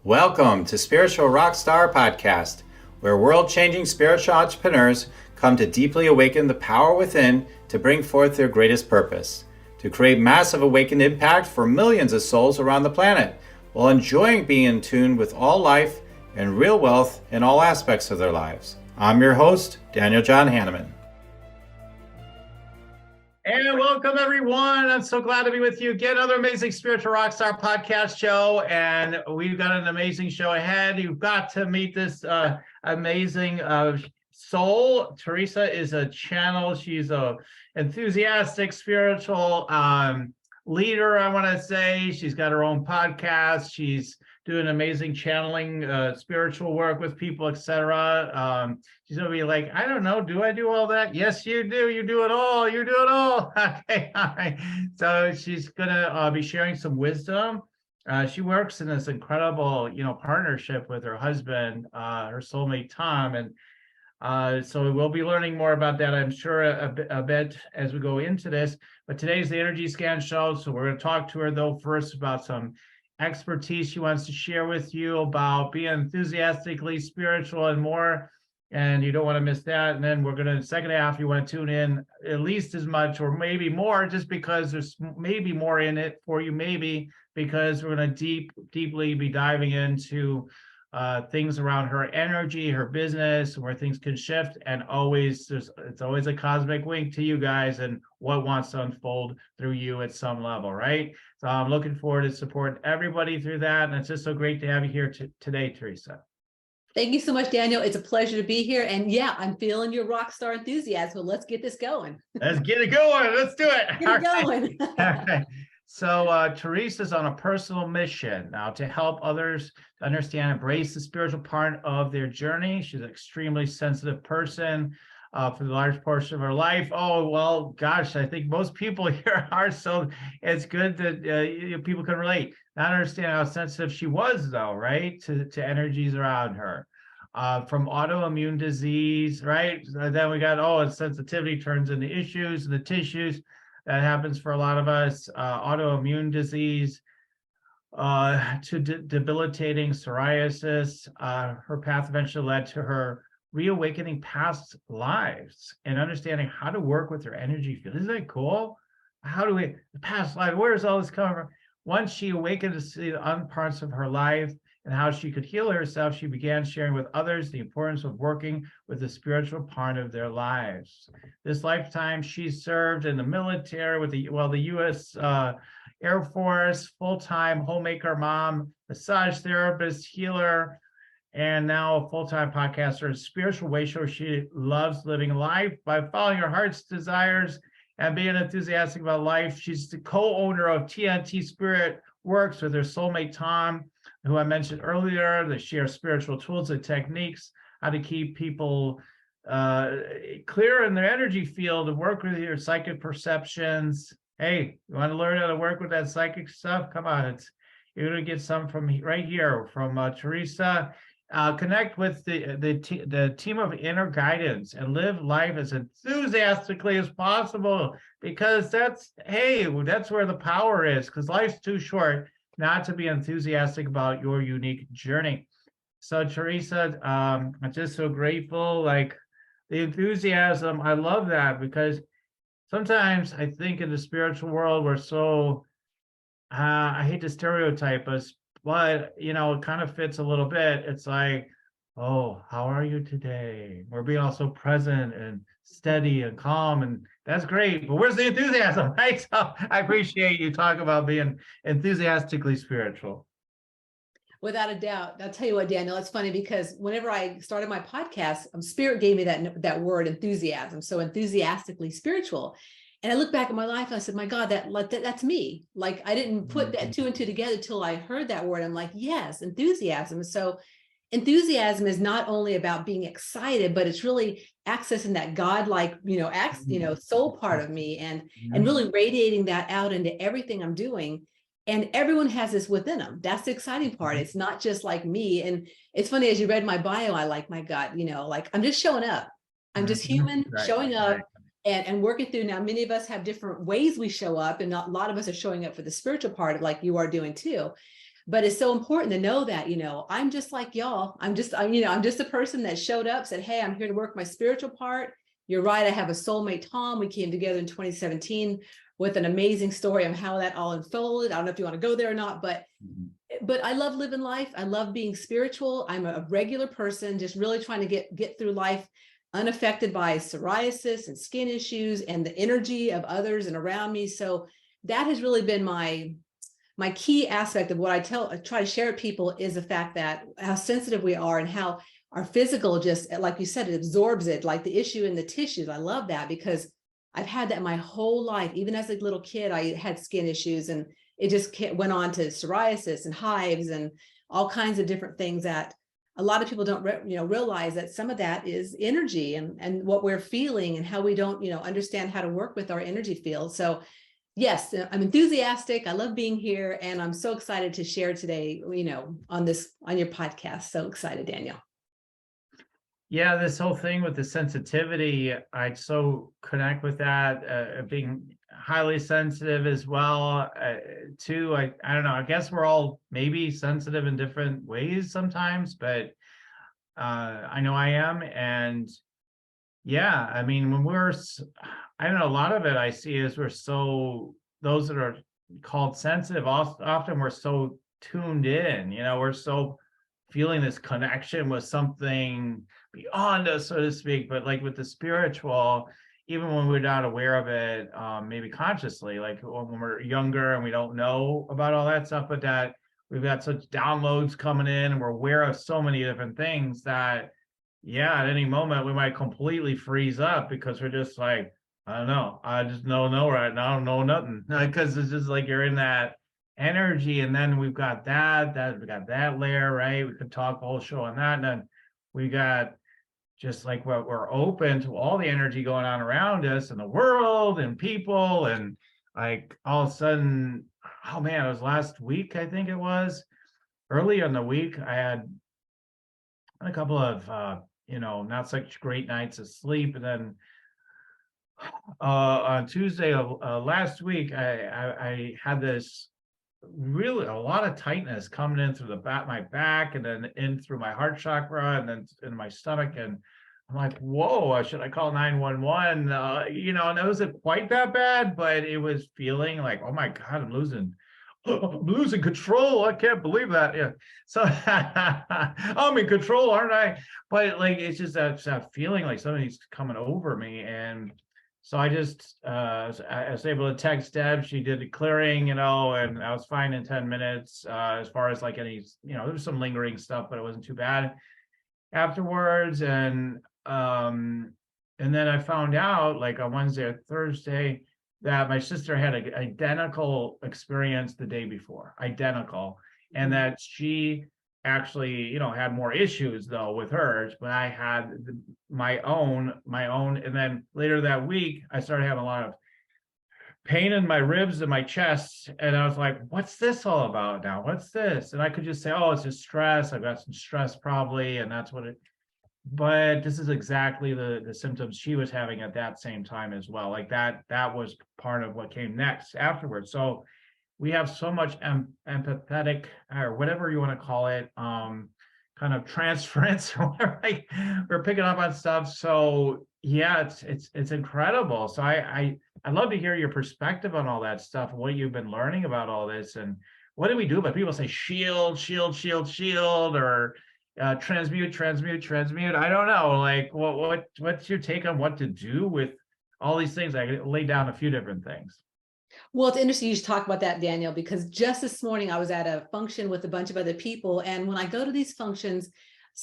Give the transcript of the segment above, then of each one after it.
Welcome to Spiritual Rockstar Podcast, where world-changing spiritual entrepreneurs come to deeply awaken the power within to bring forth their greatest purpose, to create massive awakened impact for millions of souls around the planet, while enjoying being in tune with all life and real wealth in all aspects of their lives. I'm your host, Daniel John Hanneman. And welcome, everyone. I'm so glad to be with you again. Another amazing Spiritual Rockstar podcast show. And we've got an amazing show ahead. You've got to meet this amazing soul. Teresa is a channel. She's a enthusiastic spiritual leader, I want to say. She's got her own podcast. She's doing amazing channeling, spiritual work with people, etc. She's gonna be like, I don't know, do I do all that? Yes, you do. You do it all. You do it all. Okay, all right. So she's gonna be sharing some wisdom. She works in this incredible, partnership with her husband, her soulmate Tom, and so we'll be learning more about that, I'm sure, a bit as we go into this. But today's the Energy Scan show, so we're going to talk to her though first about some expertise she wants to share with you about being enthusiastically spiritual and more, and you don't want to miss that. And then we're going to, in the second half, you want to tune in at least as much or maybe more, just because there's maybe more in it for you, maybe because we're going to deeply be diving into things around her energy, her business, where things can shift, and it's always a cosmic wink to you guys and what wants to unfold through you at some level, right? So I'm looking forward to supporting everybody through that, and it's just so great to have you here today, Teresa. Thank you so much, Daniel. It's a pleasure to be here, and yeah, I'm feeling your rock star enthusiasm. Let's get this going. Let's get it going. Let's do it. Get it going. All right. So Teresa's on a personal mission now to help others understand, embrace the spiritual part of their journey. She's an extremely sensitive person for the large portion of her life. Oh, well, gosh, I think most people here are, so it's good that people can relate. Not understand how sensitive she was, though, right, to energies around her. From autoimmune disease, right? Then we got, sensitivity turns into issues in the tissues. That happens for a lot of us. Autoimmune disease, to debilitating psoriasis. Her path eventually led to her reawakening past lives and understanding how to work with her energy field. Isn't that cool? The past life, where is all this coming from? Once she awakened to see the parts of her life and how she could heal herself, she began sharing with others the importance of working with the spiritual part of their lives. This lifetime, she served in the military with the U.S. Air Force, full-time homemaker mom, massage therapist, healer, and now a full-time podcaster and spiritual wayshower. She loves living life by following her heart's desires and being enthusiastic about life. She's the co-owner of TNT Spirit Works with her soulmate Tom, who I mentioned earlier. They share spiritual tools and techniques, how to keep people clear in their energy field and work with your psychic perceptions. Hey, you want to learn how to work with that psychic stuff? Come on, you're going to get some from right here from Teresa. Connect with the team of inner guidance and live life as enthusiastically as possible, because that's where the power is, because life's too short not to be enthusiastic about your unique journey. So Teresa, I'm just so grateful, like the enthusiasm. I love that, because sometimes I think in the spiritual world, we're so, I hate to stereotype us, but, it kind of fits a little bit. It's like, oh, how are you today? We're being all so present and steady and calm, and that's great. But where's the enthusiasm, right? So I appreciate you talking about being enthusiastically spiritual. Without a doubt. I'll tell you what, Daniel, it's funny because whenever I started my podcast, Spirit gave me that word enthusiasm. So enthusiastically spiritual. And I look back at my life and I said, my God, that's me. Like, I didn't put that two and two together till I heard that word. I'm like, yes, enthusiasm. So enthusiasm is not only about being excited, but it's really accessing that godlike, soul part of me and really radiating that out into everything I'm doing. And everyone has this within them. That's the exciting part. It's not just like me. And it's funny, as you read my bio, I like, my God, I'm just showing up. I'm just human, showing up. And working through. Now, many of us have different ways we show up, and a lot of us are showing up for the spiritual part, like you are doing too. But it's so important to know that, I'm just like y'all. I'm just a person that showed up, said, hey, I'm here to work my spiritual part. You're right. I have a soulmate, Tom. We came together in 2017 with an amazing story of how that all unfolded. I don't know if you want to go there or not, but I love living life. I love being spiritual. I'm a regular person, just really trying to get through life unaffected by psoriasis and skin issues and the energy of others and around me. So that has really been my key aspect of what I try to share with people, is the fact that how sensitive we are and how our physical, just like you said, it absorbs it, like the issue in the tissues. I love that because I've had that my whole life. Even as a little kid, I had skin issues, and it just went on to psoriasis and hives and all kinds of different things that a lot of people don't realize that some of that is energy and what we're feeling and how we don't understand how to work with our energy field. So yes, I'm enthusiastic. I love being here, and I'm so excited to share today, on your podcast. So excited, Daniel. Yeah, this whole thing with the sensitivity, I so connect with that, being highly sensitive as well, too. I don't know, I guess we're all maybe sensitive in different ways sometimes, but I know I am. And yeah, I mean, I don't know, a lot of it I see is those that are called sensitive, often we're so tuned in, we're so feeling this connection with something beyond us, so to speak. But like with the spiritual, even when we're not aware of it, maybe consciously, like when we're younger and we don't know about all that stuff, but that we've got such downloads coming in and we're aware of so many different things that, yeah, at any moment we might completely freeze up because we're just like, I don't know, I just don't know right now, I don't know nothing, because it's just like you're in that energy. And then we've got that layer, right? We could talk a whole show on that. And then we got just like what we're open to all the energy going on around us and the world and people. And like all of a sudden, oh man, it was last week, I think it was early in the week, I had a couple of not such great nights of sleep. And then on Tuesday of last week, I had this really a lot of tightness coming in through my back, and then in through my heart chakra, and then in my stomach. And I'm like, whoa, should I call 911? And it wasn't quite that bad, but it was feeling like, oh my God, I'm losing control. I can't believe that. Yeah. So I'm in control, aren't I? But like, it's just that feeling like somebody's coming over me. And so I just, I was able to text Deb. She did the clearing, and I was fine in 10 minutes, as far as like any, there was some lingering stuff, but it wasn't too bad afterwards. And then I found out like on Wednesday or Thursday that my sister had an identical experience the day before, identical, and that she actually, had more issues though with hers, but I had my own. And then later that week, I started having a lot of pain in my ribs and my chest. And I was like, what's this all about now? What's this? And I could just say, oh, it's just stress. I've got some stress probably. And that's what but this is exactly the symptoms she was having at that same time as well. Like that was part of what came next afterwards. So we have so much empathetic, or whatever you want to call it, kind of transference or whatever. We're picking up on stuff. So yeah, it's incredible. So I'd love to hear your perspective on all that stuff, what you've been learning about all this, and what do we do? But people say shield, or transmute. I don't know. Like, what's your take on what to do with all these things? I laid down a few different things. Well, it's interesting you should talk about that, Daniel, because just this morning I was at a function with a bunch of other people. And when I go to these functions,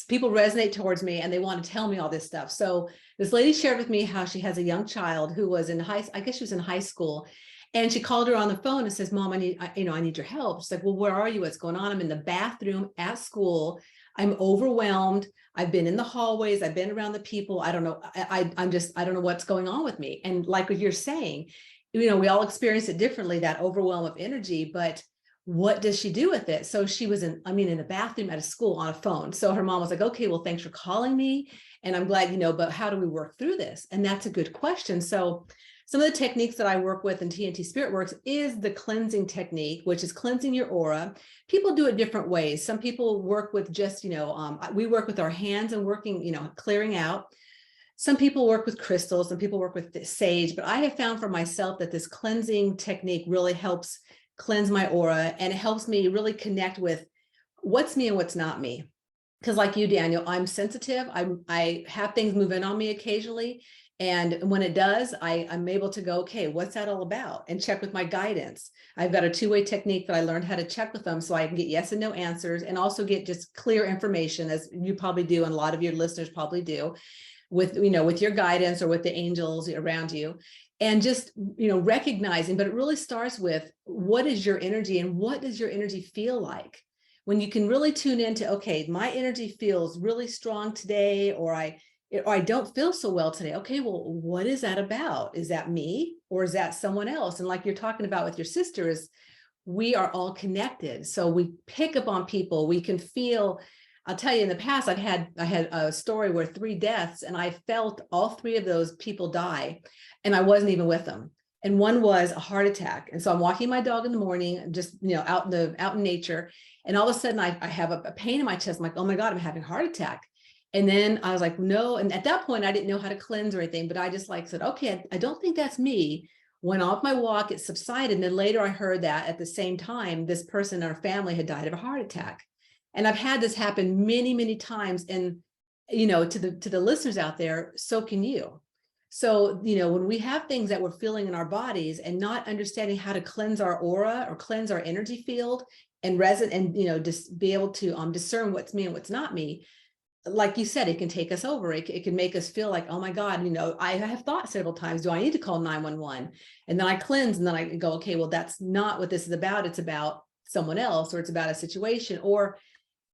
people resonate towards me and they want to tell me all this stuff. So this lady shared with me how she has a young child who was I guess she was in high school. And she called her on the phone and says, Mom, I need your help. She's like, well, where are you? What's going on? I'm in the bathroom at school. I'm overwhelmed. I've been in the hallways. I've been around the people. I don't know. I don't know what's going on with me. And like what you're saying, we all experience it differently, that overwhelm of energy, but what does she do with it? So she was in the bathroom at a school on a phone. So her mom was like, okay, well, thanks for calling me. And I'm glad, but how do we work through this? And that's a good question. So some of the techniques that I work with in TNT Spirit Works is the cleansing technique, which is cleansing your aura. People do it different ways. Some people work with just, we work with our hands and working, clearing out. Some people work with crystals, some people work with sage, but I have found for myself that this cleansing technique really helps cleanse my aura, and it helps me really connect with what's me and what's not me. Because like you, Daniel, I'm sensitive. I have things move in on me occasionally. And when it does, I'm able to go, okay, what's that all about? And check with my guidance. I've got a two-way technique that I learned how to check with them so I can get yes and no answers, and also get just clear information, as you probably do, and a lot of your listeners probably do, with your guidance or with the angels around you. And just, recognizing, but it really starts with what is your energy and what does your energy feel like? When you can really tune into, okay, my energy feels really strong today, or I don't feel so well today. Okay, well, what is that about? Is that me or is that someone else? And like you're talking about with your sisters, we are all connected. So we pick up on people. We can feel. I'll tell you, in the past, I had a story where 3 deaths, and I felt all 3 of those people die, and I wasn't even with them. And one was a heart attack. And so I'm walking my dog in the morning, just out in nature, and all of a sudden I have a pain in my chest. I'm like, oh my God, I'm having a heart attack. And then I was like, no. And at that point, I didn't know how to cleanse or anything, but I just said, okay, I don't think that's me. Went off my walk, it subsided. And then later I heard that at the same time, this person in our family had died of a heart attack. And I've had this happen many, many times. And, to the listeners out there, so can you. So, when we have things that we're feeling in our bodies and not understanding how to cleanse our aura or cleanse our energy field and just be able to discern what's me and what's not me, like you said, it can take us over. It can make us feel like, oh my God, I have thought several times, do I need to call 911? And then I cleanse, and then I go, okay, well, that's not what this is about. It's about someone else, or it's about a situation. Or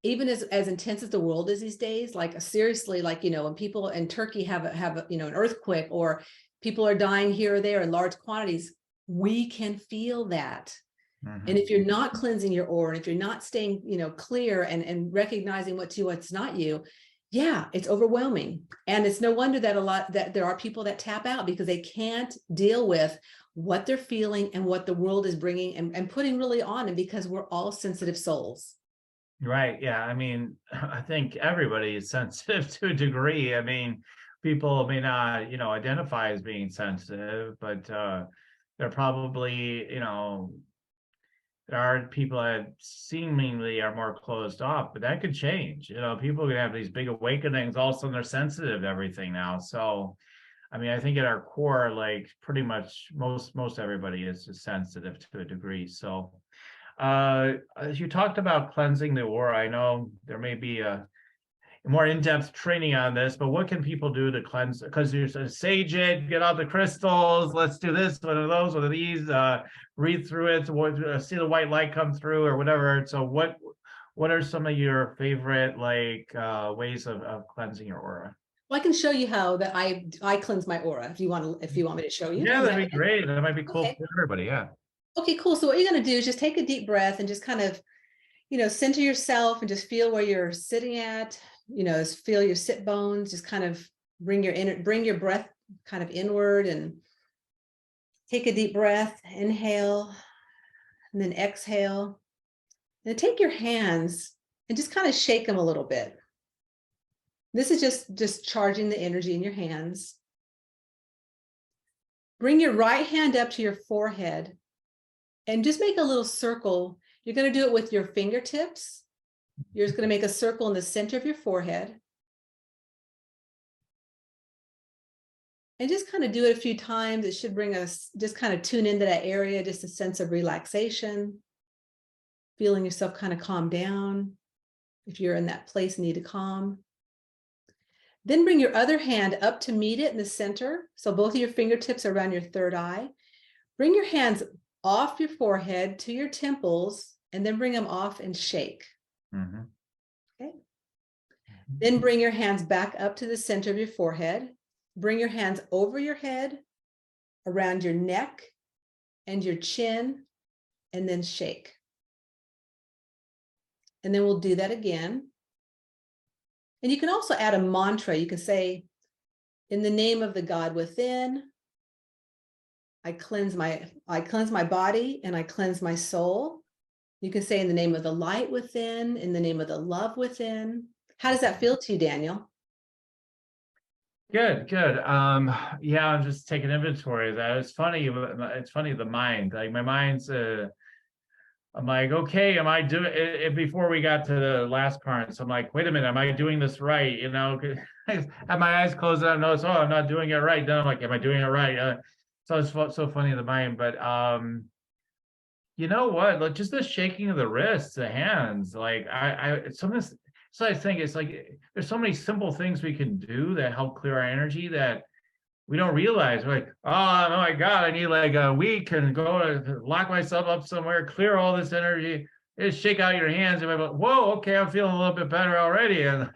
even as intense as the world is these days, like seriously, like, when people in Turkey have an earthquake, or people are dying here or there in large quantities, we can feel that. And if you're not cleansing your aura, and if you're not staying, clear and recognizing what's not you, yeah, it's overwhelming. And it's no wonder that there are people that tap out because they can't deal with what they're feeling and what the world is bringing and putting really on them, because we're all sensitive souls. Right. Yeah. I mean, I think everybody is sensitive to a degree. I mean, people may not, identify as being sensitive, but they're probably, there are people that seemingly are more closed off, but that could change. People can have these big awakenings. All of a sudden they're sensitive to everything now. So, I mean, I think at our core, like pretty much most everybody is just sensitive to a degree. So, as you talked about cleansing the aura, I know there may be a more in-depth training on this, but what can people do to cleanse? Because you're saying, sage it, get out the crystals, let's do this, one of those, one of these, read through it, see the white light come through or whatever. So what are some of your favorite ways of cleansing your aura? Well, I can show you how that I cleanse my aura if you want me to show you. Yeah, that'd be great. That might be cool Okay. for everybody. Yeah. Okay, cool. So what you're going to do is just take a deep breath and just kind of, center yourself and just feel where you're sitting at, feel your sit bones, just kind of bring your breath kind of inward, and take a deep breath, inhale, and then exhale. And then take your hands and just kind of shake them a little bit. This is just charging the energy in your hands. Bring your right hand up to your forehead and just make a little circle. You're going to do it with your fingertips. You're just going to make a circle in the center of your forehead. And just kind of do it a few times. It should bring us, just kind of tune into that area, just a sense of relaxation, feeling yourself kind of calm down if you're in that place and need to calm. Then bring your other hand up to meet it in the center. So both of your fingertips are around your third eye. Bring your hands off your forehead to your temples, and then bring them off and shake. Mm-hmm. Okay. Then bring your hands back up to the center of your forehead. Bring your hands over your head, around your neck and your chin, and then shake. And then we'll do that again. And you can also add a mantra. You can say, in the name of the God within, I cleanse my body and I cleanse my soul. You can say in the name of the light within, in the name of the love within. How does that feel to you, Daniel? Good, good. Yeah, I'm just taking inventory of that. It's funny, the mind. Like my mind's I'm like, okay, am I doing it before we got to the last part? So I'm like, wait a minute, am I doing this right? You know, I have my eyes closed and I notice, oh, I'm not doing it right. Then I'm like, am I doing it right? So it's so funny, the mind. But you know what? Like just the shaking of the wrists, the hands, like sometimes, so I think it's like there's so many simple things we can do that help clear our energy that we don't realize. We're like, oh my God, I need like a week and go to lock myself up somewhere, clear all this energy, just shake out your hands. And I'm like, whoa, okay, I'm feeling a little bit better already. And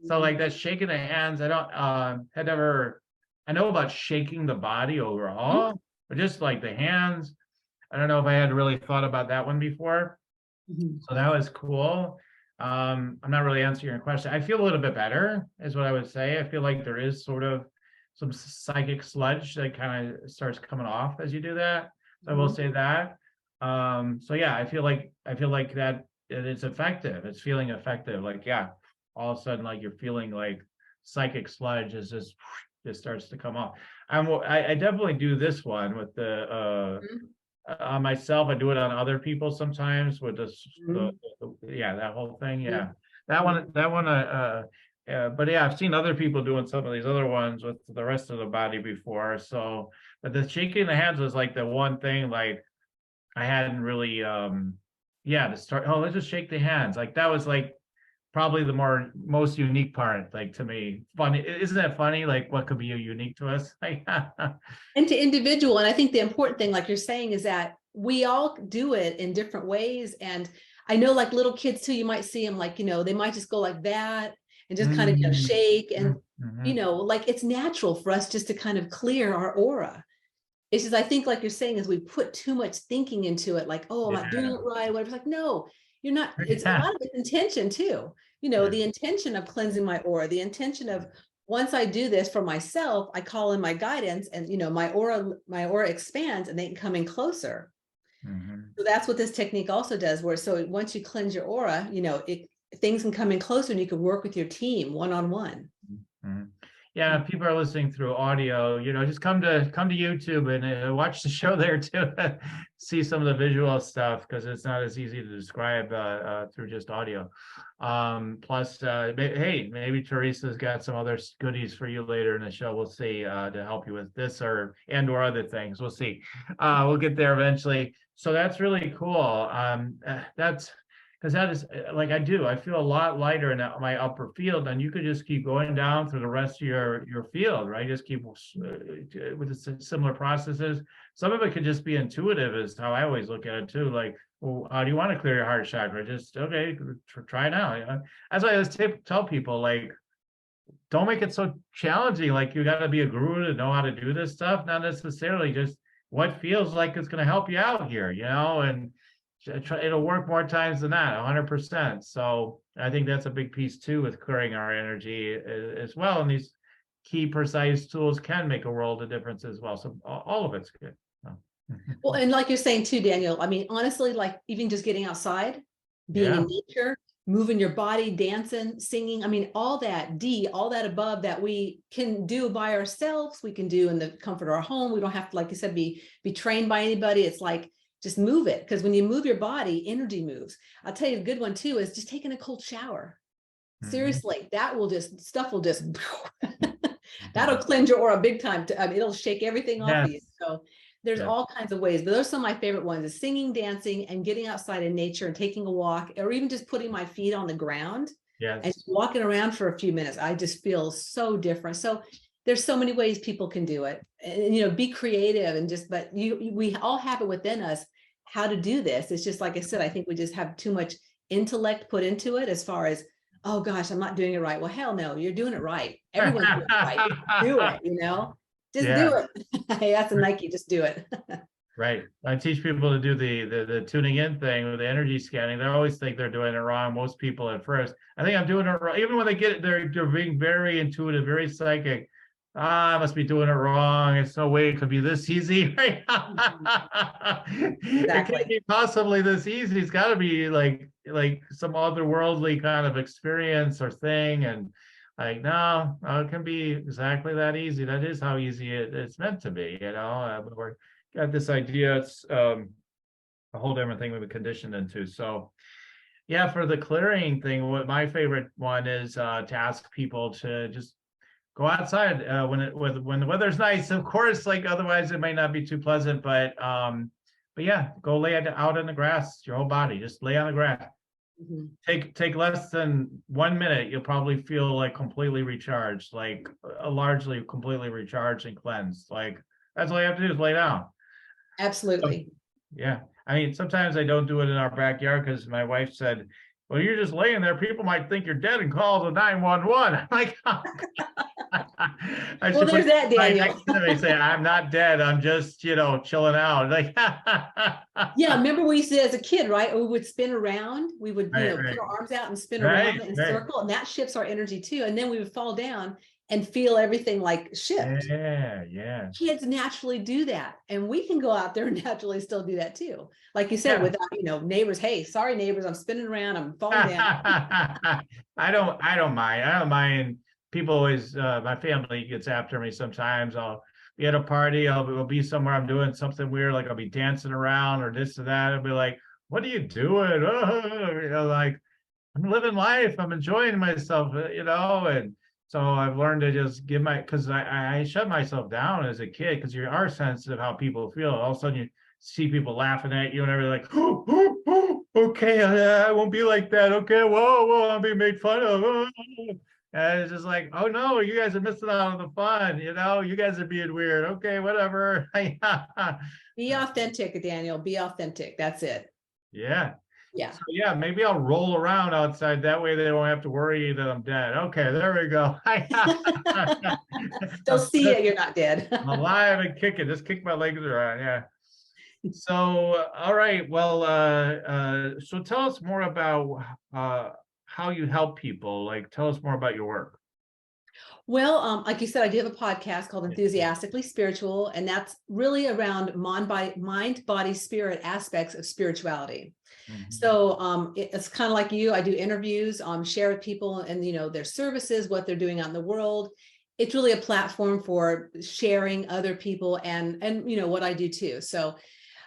so like that shaking the hands, I don't had never, I know about shaking the body overall, but just like the hands, I don't know if I had really thought about that one before. Mhm. So that was cool. I'm not really answering your question. I feel a little bit better, is what I would say. I feel like there is sort of some psychic sludge that kind of starts coming off as you do that. So I will say that. So yeah, I feel like that it's effective. It's feeling effective. Like, yeah, all of a sudden, like you're feeling like psychic sludge is just starts to come off. I definitely do this one with the Mhm. on myself. I do it on other people sometimes with this, Mhm. yeah, that whole thing. Mhm. Yeah, that one. But yeah, I've seen other people doing some of these other ones with the rest of the body before. So, but the shaking the hands was like the one thing like I hadn't really, yeah, to start. Oh, let's just shake the hands. Like that was like probably the most unique part, like to me. Funny, isn't that funny? Like what could be unique to us? Like, And to individual. And I think the important thing, like you're saying, is that we all do it in different ways. And I know like little kids too, you might see them like, they might just go like that and just kind of, mm, shake. And, mhm. like it's natural for us just to kind of clear our aura. It's just, I think like you're saying, is we put too much thinking into it, like, oh, I'm not doing Yeah. it right, whatever. It's like, no, you're not. It's a Yeah. lot of it's intention too. Yeah. The intention of cleansing my aura, the intention of once I do this for myself, I call in my guidance and my aura expands and they can come in closer. Mhm. So that's what this technique also does, where so once you cleanse your aura, things can come in closer and you can work with your team one-on-one. Mhm. Yeah, if people are listening through audio, just come to YouTube and watch the show there too. See some of the visual stuff because it's not as easy to describe through just audio. Plus, hey, maybe Teresa's got some other goodies for you later in the show. We'll see to help you with this or other things. We'll see. We'll get there eventually. So that's really cool. That's because that is like I feel a lot lighter in my upper field, and you could just keep going down through the rest of your field, right? Just keep with the similar processes. Some of it could just be intuitive, is how I always look at it too. Like, well, how do you want to clear your heart chakra? Just okay, try now. That's why I always tell people, like, don't make it so challenging. Like you got to be a guru to know how to do this stuff. Not necessarily just what feels like it's going to help you out here, and it'll work more times than that, 100%. So I think that's a big piece too with clearing our energy as well. And these key precise tools can make a world of difference as well. So all of it's good. So, Well, and like you're saying too, Daniel, I mean, honestly, like even just getting outside, being yeah. in nature, moving your body, dancing, singing, I mean, all that above that we can do by ourselves, we can do in the comfort of our home. We don't have to, like you said, be trained by anybody. It's like, just move it. Because when you move your body, energy moves. I'll tell you a good one too, is just taking a cold shower. Mhm. Seriously, stuff will just, that'll cleanse your aura big time. I mean, it'll shake everything off of you. Yes. So there's Yes. all kinds of ways, but those are some of my favorite ones, is singing, dancing, and getting outside in nature and taking a walk, or even just putting my feet on the ground and Yes. walking around for a few minutes. I just feel so different. So there's so many ways people can do it, and be creative and but we all have it within us how to do this. It's just, like I said, I think we just have too much intellect put into it as far as, oh gosh, I'm not doing it right. Well, hell no, you're doing it right. Everyone's doing it right. Do it, just Yeah. do it. Hey, that's a Nike, just do it. Right. I teach people to do the tuning in thing with the energy scanning. They always think they're doing it wrong. Most people at first, I think I'm doing it right. Even when they get it, they're being very intuitive, very psychic. I must be doing it wrong. It's no way it could be this easy, right? It Exactly. can't be possibly this easy. It's got to be like some otherworldly kind of experience or thing. And like, no, it can be exactly that easy. That is how easy it's meant to be, you know. We're got this idea. It's a whole different thing we've been conditioned into. So yeah, for the clearing thing, what my favorite one is to ask people to just go outside when the weather's nice, of course, like otherwise it might not be too pleasant, but yeah, go lay it out in the grass, your whole body, just lay on the grass. Mhm. Take less than 1 minute, you'll probably feel like completely recharged, like largely completely recharged and cleansed. Like that's all you have to do is lay down. So, Absolutely. yeah. I mean, sometimes I don't do it in our backyard because my wife said, well, you're just laying there. People might think you're dead and call the 911. I'm like, oh, I Well, should put there's that, right Daniel. next to me, say, I'm not dead. I'm just, chilling out. Like, Yeah, remember we used to as a kid, right? We would spin around. We would, right, put right, our arms out and spin right, around in a right. circle, and that shifts our energy too. And then we would fall down and feel everything like shift. Yeah, yeah, Kids naturally do that, and we can go out there and naturally still do that too. Like you said, yeah. without, neighbors, hey, sorry neighbors, I'm spinning around, I'm falling down. I don't mind. I don't mind. People always, my family gets after me sometimes. I'll be at a party, I'll be somewhere, I'm doing something weird, like I'll be dancing around or this or that. I'll be like, what are you doing? Like, I'm living life, I'm enjoying myself, and so I've learned to just because I shut myself down as a kid because you are sensitive how people feel. All of a sudden you see people laughing at you and everything like, oh, okay, I won't be like that. Okay, whoa, I'm being made fun of. And it's just like, oh no, you guys are missing out on the fun. You guys are being weird. Okay, whatever. Be authentic, Daniel. Be authentic. That's it. Yeah. Yeah. So yeah, maybe I'll roll around outside. That way they don't have to worry that I'm dead. Okay, there we go. They'll see you, you're not dead. I'm alive and kicking. Just kick my legs around. Yeah. So all right. Well, so tell us more about how you help people. Like, tell us more about your work. Well, like you said, I do have a podcast called Yeah. Enthusiastically Spiritual, and that's really around mind, body, spirit aspects of spirituality. Mhm. So it's kind of like you. I do interviews, share with people and their services, what they're doing out in the world. It's really a platform for sharing other people and what I do too. So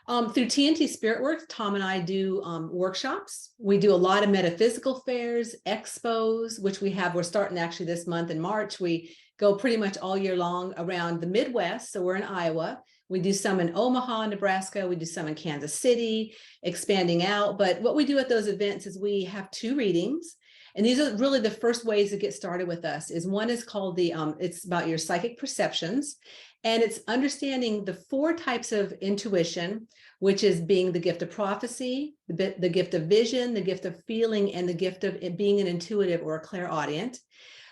through TNT Spirit Works, Tom and I do workshops. We do a lot of metaphysical fairs, expos, which we're starting actually this month in March. We go pretty much all year long around the Midwest. So we're in Iowa. We do some in Omaha, Nebraska. We do some in Kansas City, expanding out. But what we do at those events is we have 2 readings. And these are really the first ways to get started with us. Is one is called it's about your psychic perceptions. And it's understanding the 4 types of intuition, which is being the gift of prophecy, the gift of vision, the gift of feeling, and the gift of being an intuitive or a clairaudient.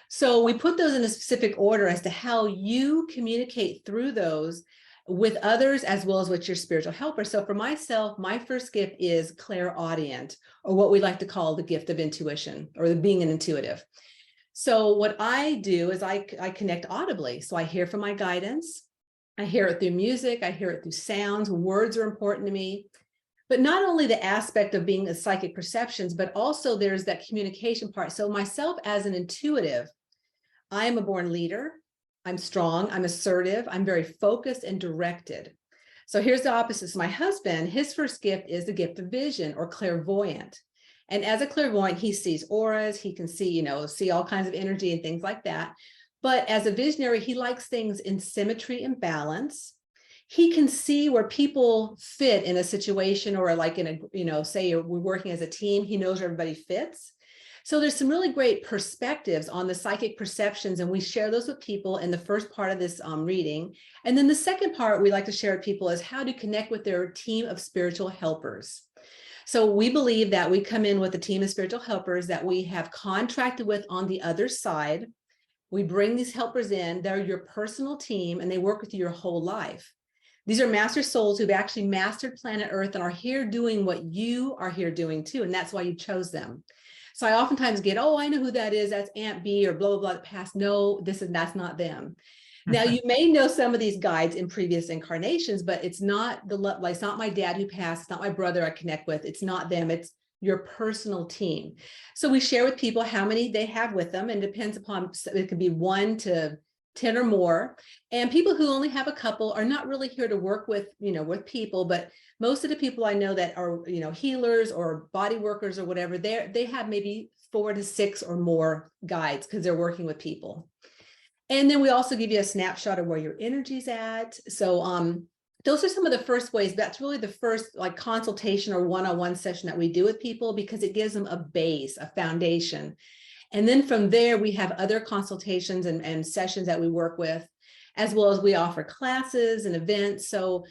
So we put those in a specific order as to how you communicate through those with others as well as with your spiritual helper. So for myself, my first gift is clairaudient, or what we like to call the gift of intuition, or the being an intuitive. So what I do is I connect audibly. So I hear from my guidance. I hear it through music. I hear it through sounds. Words are important to me. But not only the aspect of being a psychic perceptions, but also there's that communication part. So myself as an intuitive, I am a born leader. I'm strong. I'm assertive. I'm very focused and directed. So here's the opposite. So my husband, his first gift is the gift of vision, or clairvoyant. And as a clairvoyant, he sees auras, he can see, see all kinds of energy and things like that. But as a visionary, he likes things in symmetry and balance. He can see where people fit in a situation, or like in a, say we're working as a team, he knows where everybody fits. So there's some really great perspectives on the psychic perceptions, and we share those with people in the first part of this reading. And then the second part we like to share with people is how to connect with their team of spiritual helpers. So we believe that we come in with a team of spiritual helpers that we have contracted with on the other side. We bring these helpers in, they're your personal team, and they work with you your whole life. These are master souls who've actually mastered planet Earth and are here doing what you are here doing too, and that's why you chose them. So I oftentimes get, oh, I know who that is, that's Aunt B or blah, blah, blah, that passed. No, that's not them. Now, you may know some of these guides in previous incarnations, but it's not like, it's not my dad who passed. It's not my brother I connect with. It's not them. It's your personal team. So we share with people how many they have with them, and depends upon, it could be 1 to 10 or more. And people who only have a couple are not really here to work with, with people, but most of the people I know that are, healers or body workers or whatever, they have maybe 4 to 6 or more guides because they're working with people. And then we also give you a snapshot of where your energy's at. So those are some of the first ways. That's really the first like consultation or one-on-one session that we do with people, because it gives them a base, a foundation. And then from there, we have other consultations and sessions that we work with, as well as we offer classes and events. So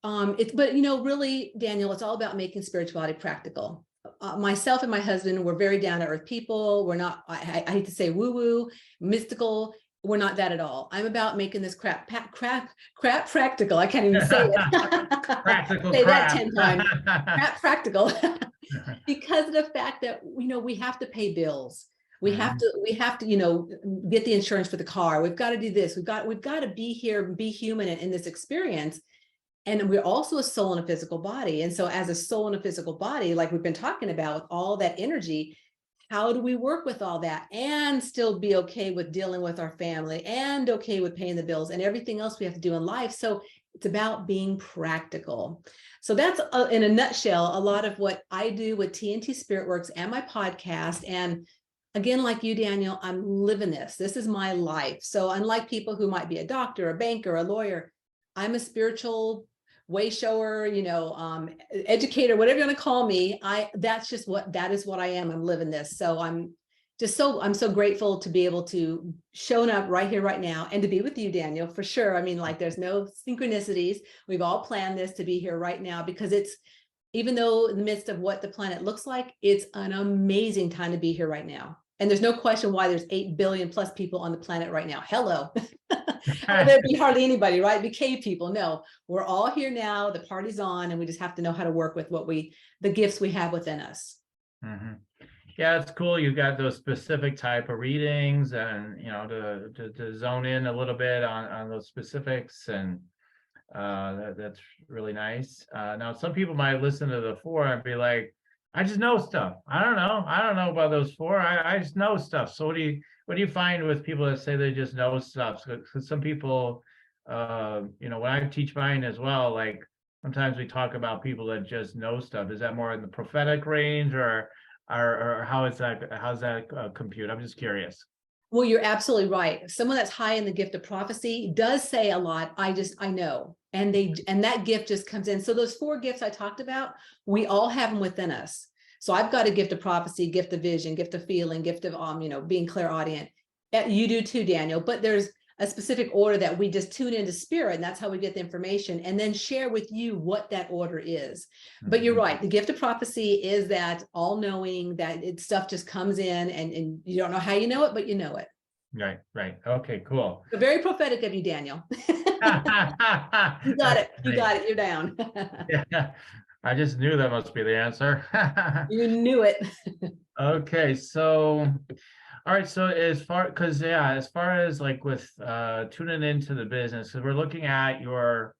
but really, Daniel, it's all about making spirituality practical. Myself and my husband, we're very down to earth people. We're not, I hate to say woo-woo, mystical. We're not that at all. I'm about making this crap practical. I can't even say it. Practical say crap. that 10 times. Crap practical. Because of the fact that, we have to pay bills. We have to, get the insurance for the car. We've got to do this. We've got to be here, be human in this experience. And we're also a soul in a physical body. And so as a soul in a physical body, like we've been talking about with all that energy, how do we work with all that and still be okay with dealing with our family and okay with paying the bills and everything else we have to do in life? So it's about being practical. So that's in a nutshell, a lot of what I do with TNT Spirit Works and my podcast. And again, like you, Daniel, I'm living this. This is my life. So unlike people who might be a doctor, a banker, a lawyer, I'm a spiritual wayshower, educator, whatever you want to call me. That is what I am. I'm living this. So I'm so grateful to be able to show up right here, right now, and to be with you, Daniel, for sure. I mean, like there's no synchronicities. We've all planned this to be here right now, because it's, even though in the midst of what the planet looks like, it's an amazing time to be here right now. And there's no question why there's 8 billion plus people on the planet right now. Hello. There'd be hardly anybody, right? Be cave people. No, we're all here now. The party's on, and we just have to know how to work with the gifts we have within us. Mm-hmm. Yeah, it's cool. You got those specific type of readings, and to zone in a little bit on those specifics, and that's really nice. Now, some people might listen to the 4 and be like, I just know stuff. I don't know about those 4. I just know stuff. So what do you find with people that say they just know stuff? Because some people, when I teach mine as well, like sometimes we talk about people that just know stuff. Is that more in the prophetic range, or how's that compute? I'm just curious. Well, you're absolutely right. Someone that's high in the gift of prophecy does say a lot. I know. And that gift just comes in. So those 4 gifts I talked about, we all have them within us. So I've got a gift of prophecy, gift of vision, gift of feeling, gift of, being clairaudient. You do too, Daniel, but there's a specific order that we just tune into spirit, and that's how we get the information, and then share with you what that order is. But you're right. The gift of prophecy is that all-knowing, that stuff just comes in, and you don't know how you know it, but you know it. Right. Okay, cool. So very prophetic of you, Daniel. You got it. You're down. Yeah, I just knew that must be the answer. You knew it. Okay, so all right, so as far as like with tuning into the business, because we're looking at your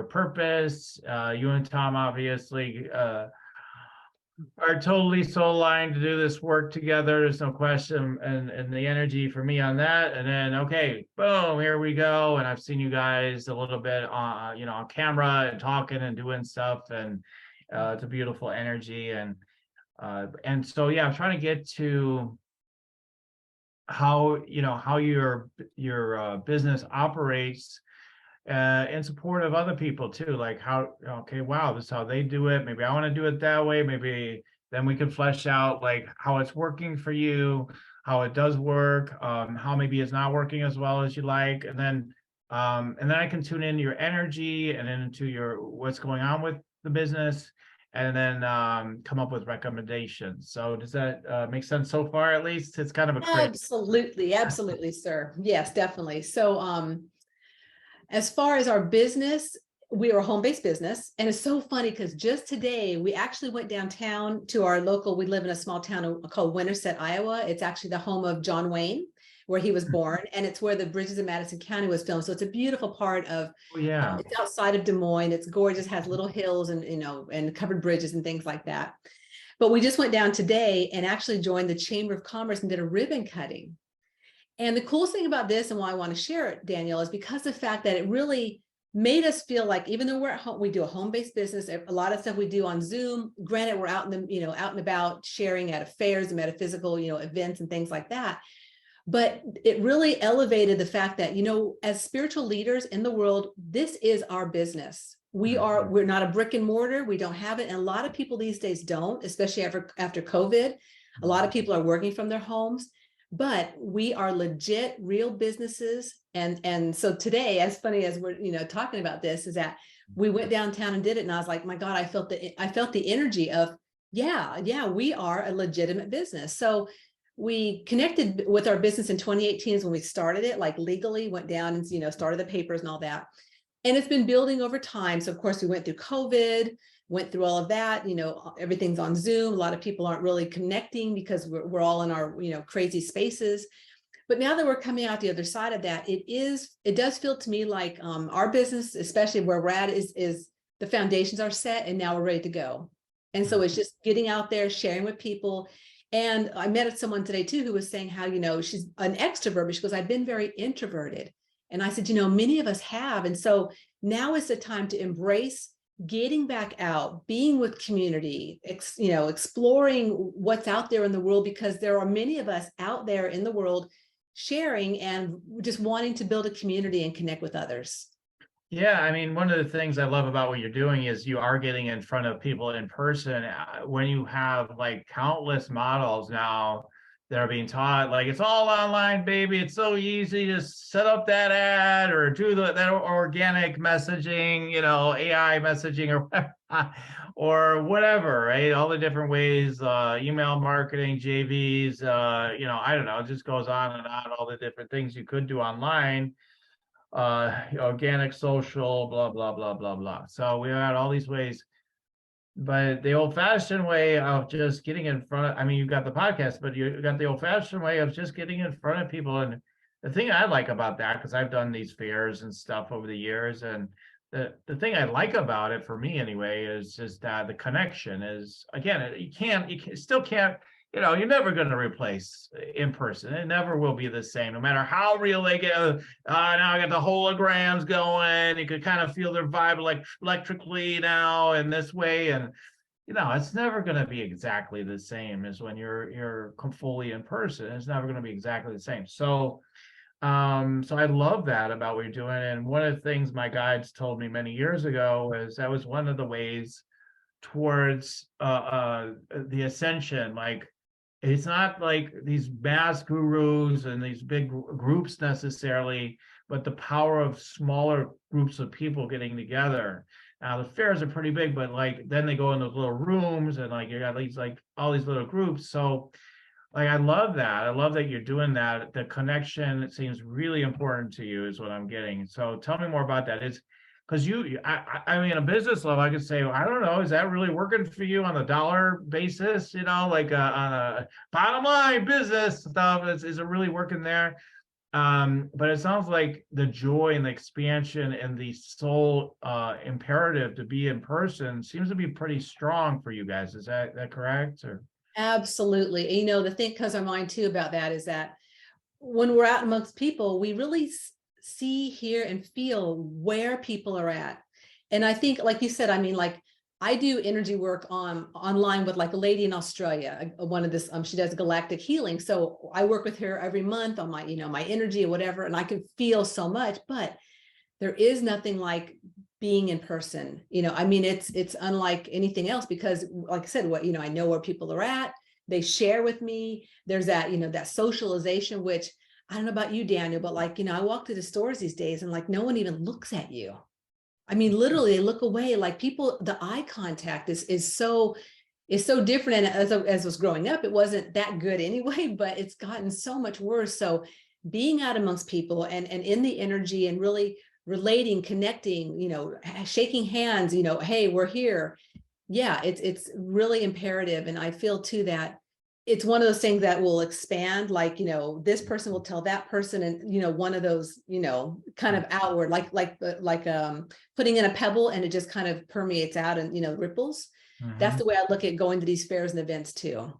purpose, you and Tom obviously are totally soul aligned to do this work together. There's no question, and the energy for me on that. And then, okay, boom, here we go. And I've seen you guys a little bit on, on camera and talking and doing stuff, and it's a beautiful energy. And so, yeah, I'm trying to get to how your business operates in support of other people too. Like wow, this is how they do it. Maybe I want to do it that way. Maybe then we can flesh out like how it's working for you, how it does work, how maybe it's not working as well as you like, and then I can tune in your energy and into what's going on with the business, and then come up with recommendations. So does that make sense so far? At least it's kind of a absolutely, sir. Yes, definitely. So as far as our business, we are a home-based business. And it's so funny because just today, we actually went downtown to our local, we live in a small town called Winterset, Iowa. It's actually the home of John Wayne. where he was born, and it's where the Bridges of Madison County was filmed. So it's a beautiful part of, Oh, yeah. it's outside of Des Moines. It's gorgeous, has little hills and, you know, and covered bridges and things like that. But we just went down today and actually joined the Chamber of Commerce and did a ribbon cutting. And the coolest thing about this, and why I want to share it, Daniel, is because of the fact that it really made us feel like, even though we're at home, we do a home-based business, a lot of stuff we do on Zoom. Granted, we're out in the, you know, out and about sharing at affairs and metaphysical, you know, events and things like that. But it really elevated the fact that, you know, as spiritual leaders in the world, this is our business. We're not a brick and mortar. We don't have it. And a lot of people these days don't, especially after COVID. A lot of people are working from their homes, but we are legit real businesses. And so today, as funny as we're, you know, talking about this, is that we went downtown and did it. And I was like, my God, I felt the energy of, yeah, we are a legitimate business. So we connected with our business in 2018 is when we started it, like legally went down and, you know, started the papers and all that. And it's been building over time. So of course we went through COVID, went through all of that, you know, everything's on Zoom. A lot of people aren't really connecting because we're all in our, you know, crazy spaces. But now that we're coming out the other side of that, it does feel to me like our business, especially where we're at, is the foundations are set and now we're ready to go. And so it's just getting out there, sharing with people. And I met someone today too, who was saying how, you know, she's an extrovert, but she goes, I've been very introverted. And I said, you know, many of us have. And so now is the time to embrace getting back out, being with community, you know, exploring what's out there in the world, because there are many of us out there in the world sharing and just wanting to build a community and connect with others. Yeah, I mean, one of the things I love about what you're doing is you are getting in front of people in person. When you have like countless models now that are being taught, like it's all online, baby. It's so easy to set up that ad or do that organic messaging, you know, AI messaging or whatever, or whatever, right? All the different ways, email marketing, JVs, you know, I don't know, it just goes on and on, all the different things you could do online. Organic, social, blah, blah, blah, blah, blah. So we had all these ways, but the old-fashioned way of just getting in front of, I mean, you've got the podcast, but you got the old-fashioned way of just getting in front of people. And the thing I like about that, because I've done these fairs and stuff over the years, and the thing I like about it, for me anyway, is just that the connection is, again, you still can't, you know, you're never going to replace in person. It never will be the same, no matter how real they get. Now I got the holograms going. You could kind of feel their vibe electrically now in this way. And, you know, it's never going to be exactly the same as when you're fully in person. It's never going to be exactly the same. So I love that about what you're doing. And one of the things my guides told me many years ago is that was one of the ways towards the ascension. Like, it's not like these mass gurus and these big groups necessarily, but the power of smaller groups of people getting together. Now the fairs are pretty big, but like then they go in those little rooms and like you got these like all these little groups. So like I love that. I love that you're doing that. The connection, it seems really important to you, is what I'm getting. So tell me more about that. It's because I mean, a business level, I could say, I don't know, is that really working for you on a dollar basis? You know, like on a bottom line business stuff, is it really working there? But it sounds like the joy and the expansion and the soul imperative to be in person seems to be pretty strong for you guys. Is that correct? Or Absolutely. You know, the thing comes to mind too about that is that when we're out amongst people, we really see, hear, and feel where people are at. And I think, like you said, I mean, like I do energy work online with like a lady in Australia, one of this, she does galactic healing. So I work with her every month on my, you know, my energy or whatever, and I can feel so much, but there is nothing like being in person. You know, I mean, it's unlike anything else because, like I said, you know, I know where people are at. They share with me. There's that, you know, that socialization, which I don't know about you, Daniel, but like, you know, I walk through the stores these days and like no one even looks at you. I mean, literally they look away. Like people, the eye contact is so different. And as I was growing up, it wasn't that good anyway, but it's gotten so much worse. So being out amongst people and in the energy and really relating, connecting, you know, shaking hands, you know, hey, we're here. Yeah, it's really imperative. And I feel too that it's one of those things that will expand, like, this person will tell that person, and, one of those, kind of outward, like putting in a pebble, and it just kind of permeates out and, ripples. That's the way I look at going to these fairs and events too.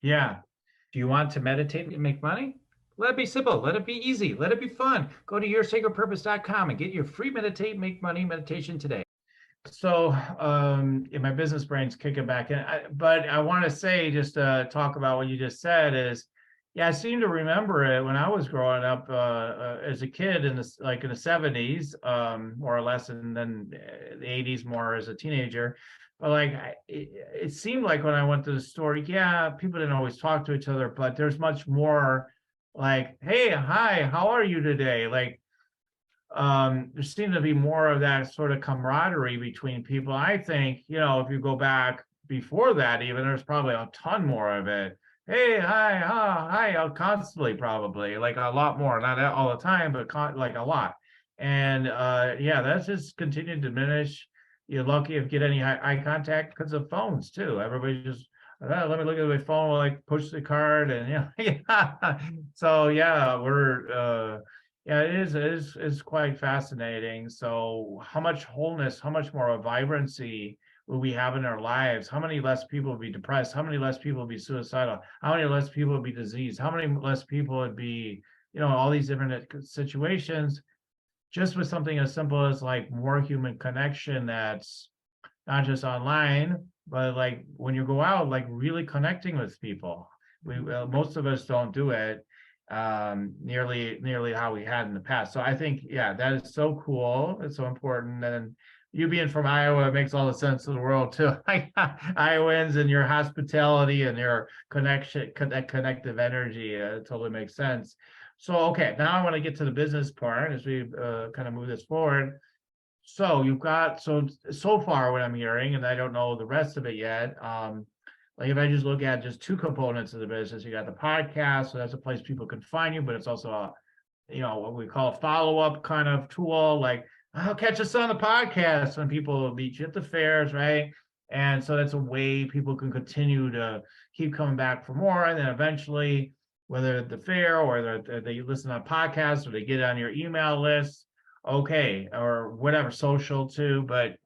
Yeah. Do you want to meditate and make money? Let it be simple. Let it be easy. Let it be fun. Go to yoursacredpurpose.com and get your free Meditate, Make Money meditation today. So my business brain's kicking back in, but I want to say, just talk about what you just said is, yeah, I seem to remember it when I was growing up as a kid in the 70s, more or less, and then the 80s more as a teenager. But like, it seemed like when I went to the store, yeah, people didn't always talk to each other, but there's much more like, hey, hi, how are you today? Like, there seemed to be more of that sort of camaraderie between people. I think, if you go back before that, even there's probably a ton more of it. Hey, hi, hi, constantly, probably, like a lot more, not all the time, but like a lot. And yeah, that's just continued to diminish. You're lucky if you get any eye contact because of phones too. Everybody just, let me look at my phone, like push the card, and yeah. So yeah, yeah, it is quite fascinating. So how much wholeness, how much more of vibrancy will we have in our lives? How many less people will be depressed? How many less people will be suicidal? How many less people will be diseased? How many less people would be, all these different situations, just with something as simple as like more human connection that's not just online, but like when you go out, like really connecting with people. Most of us don't do it nearly how we had in the past. So I think, yeah, that is so cool. It's so important. And you being from Iowa, it makes all the sense in the world too. Iowans and your hospitality and your connection, that connective energy, totally makes sense. So, okay, now I want to get to the business part as we kind of move this forward. So you've got, so far what I'm hearing, and I don't know the rest of it yet, like if I just look at just two components of the business, you got the podcast, so that's a place people can find you, but it's also a, what we call a follow-up kind of tool, like, I'll catch us on the podcast when people meet you at the fairs, right? And so that's a way people can continue to keep coming back for more, and then eventually, whether at the fair or they listen on podcasts or they get on your email list, okay, or whatever, social too, but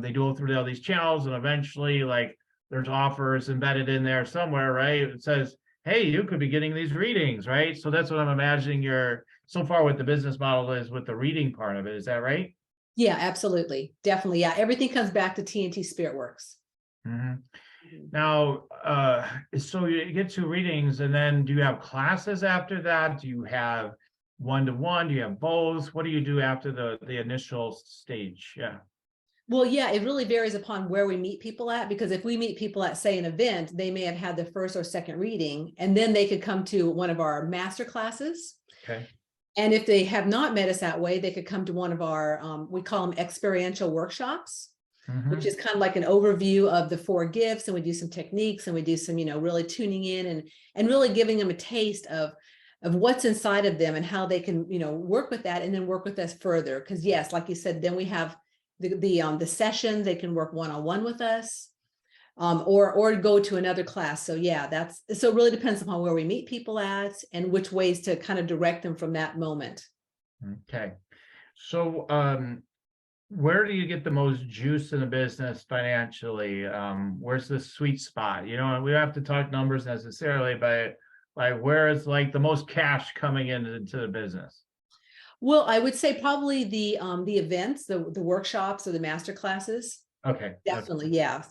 they do it through all these channels, and eventually, like, there's offers embedded in there somewhere, right? It says, hey, you could be getting these readings, right? So that's what I'm imagining so far what the business model is with the reading part of it. Is that right? Yeah, absolutely. Definitely. Yeah. Everything comes back to TNT Spirit Works. Now, so you get two readings, and then do you have classes after that? Do you have one-to-one? Do you have both? What do you do after the initial stage? Yeah. Well, yeah, it really varies upon where we meet people at, because if we meet people at, say, an event, they may have had the first or second reading, and then they could come to one of our master classes. Okay. And if they have not met us that way, they could come to one of our, we call them experiential workshops, which is kind of like an overview of the 4 gifts. And we do some techniques, and we do some, really tuning in and really giving them a taste of what's inside of them and how they can, work with that and then work with us further. Because yes, like you said, then we have the sessions. They can work one-on-one with us, or go to another class. So yeah, so it really depends upon where we meet people at and which ways to kind of direct them from that moment. Okay. So where do you get the most juice in the business financially? Where's the sweet spot? We don't have to talk numbers necessarily, but like, where is like the most cash coming into the business? Well, I would say probably the events, the workshops or the master classes. Okay. Definitely. Yeah.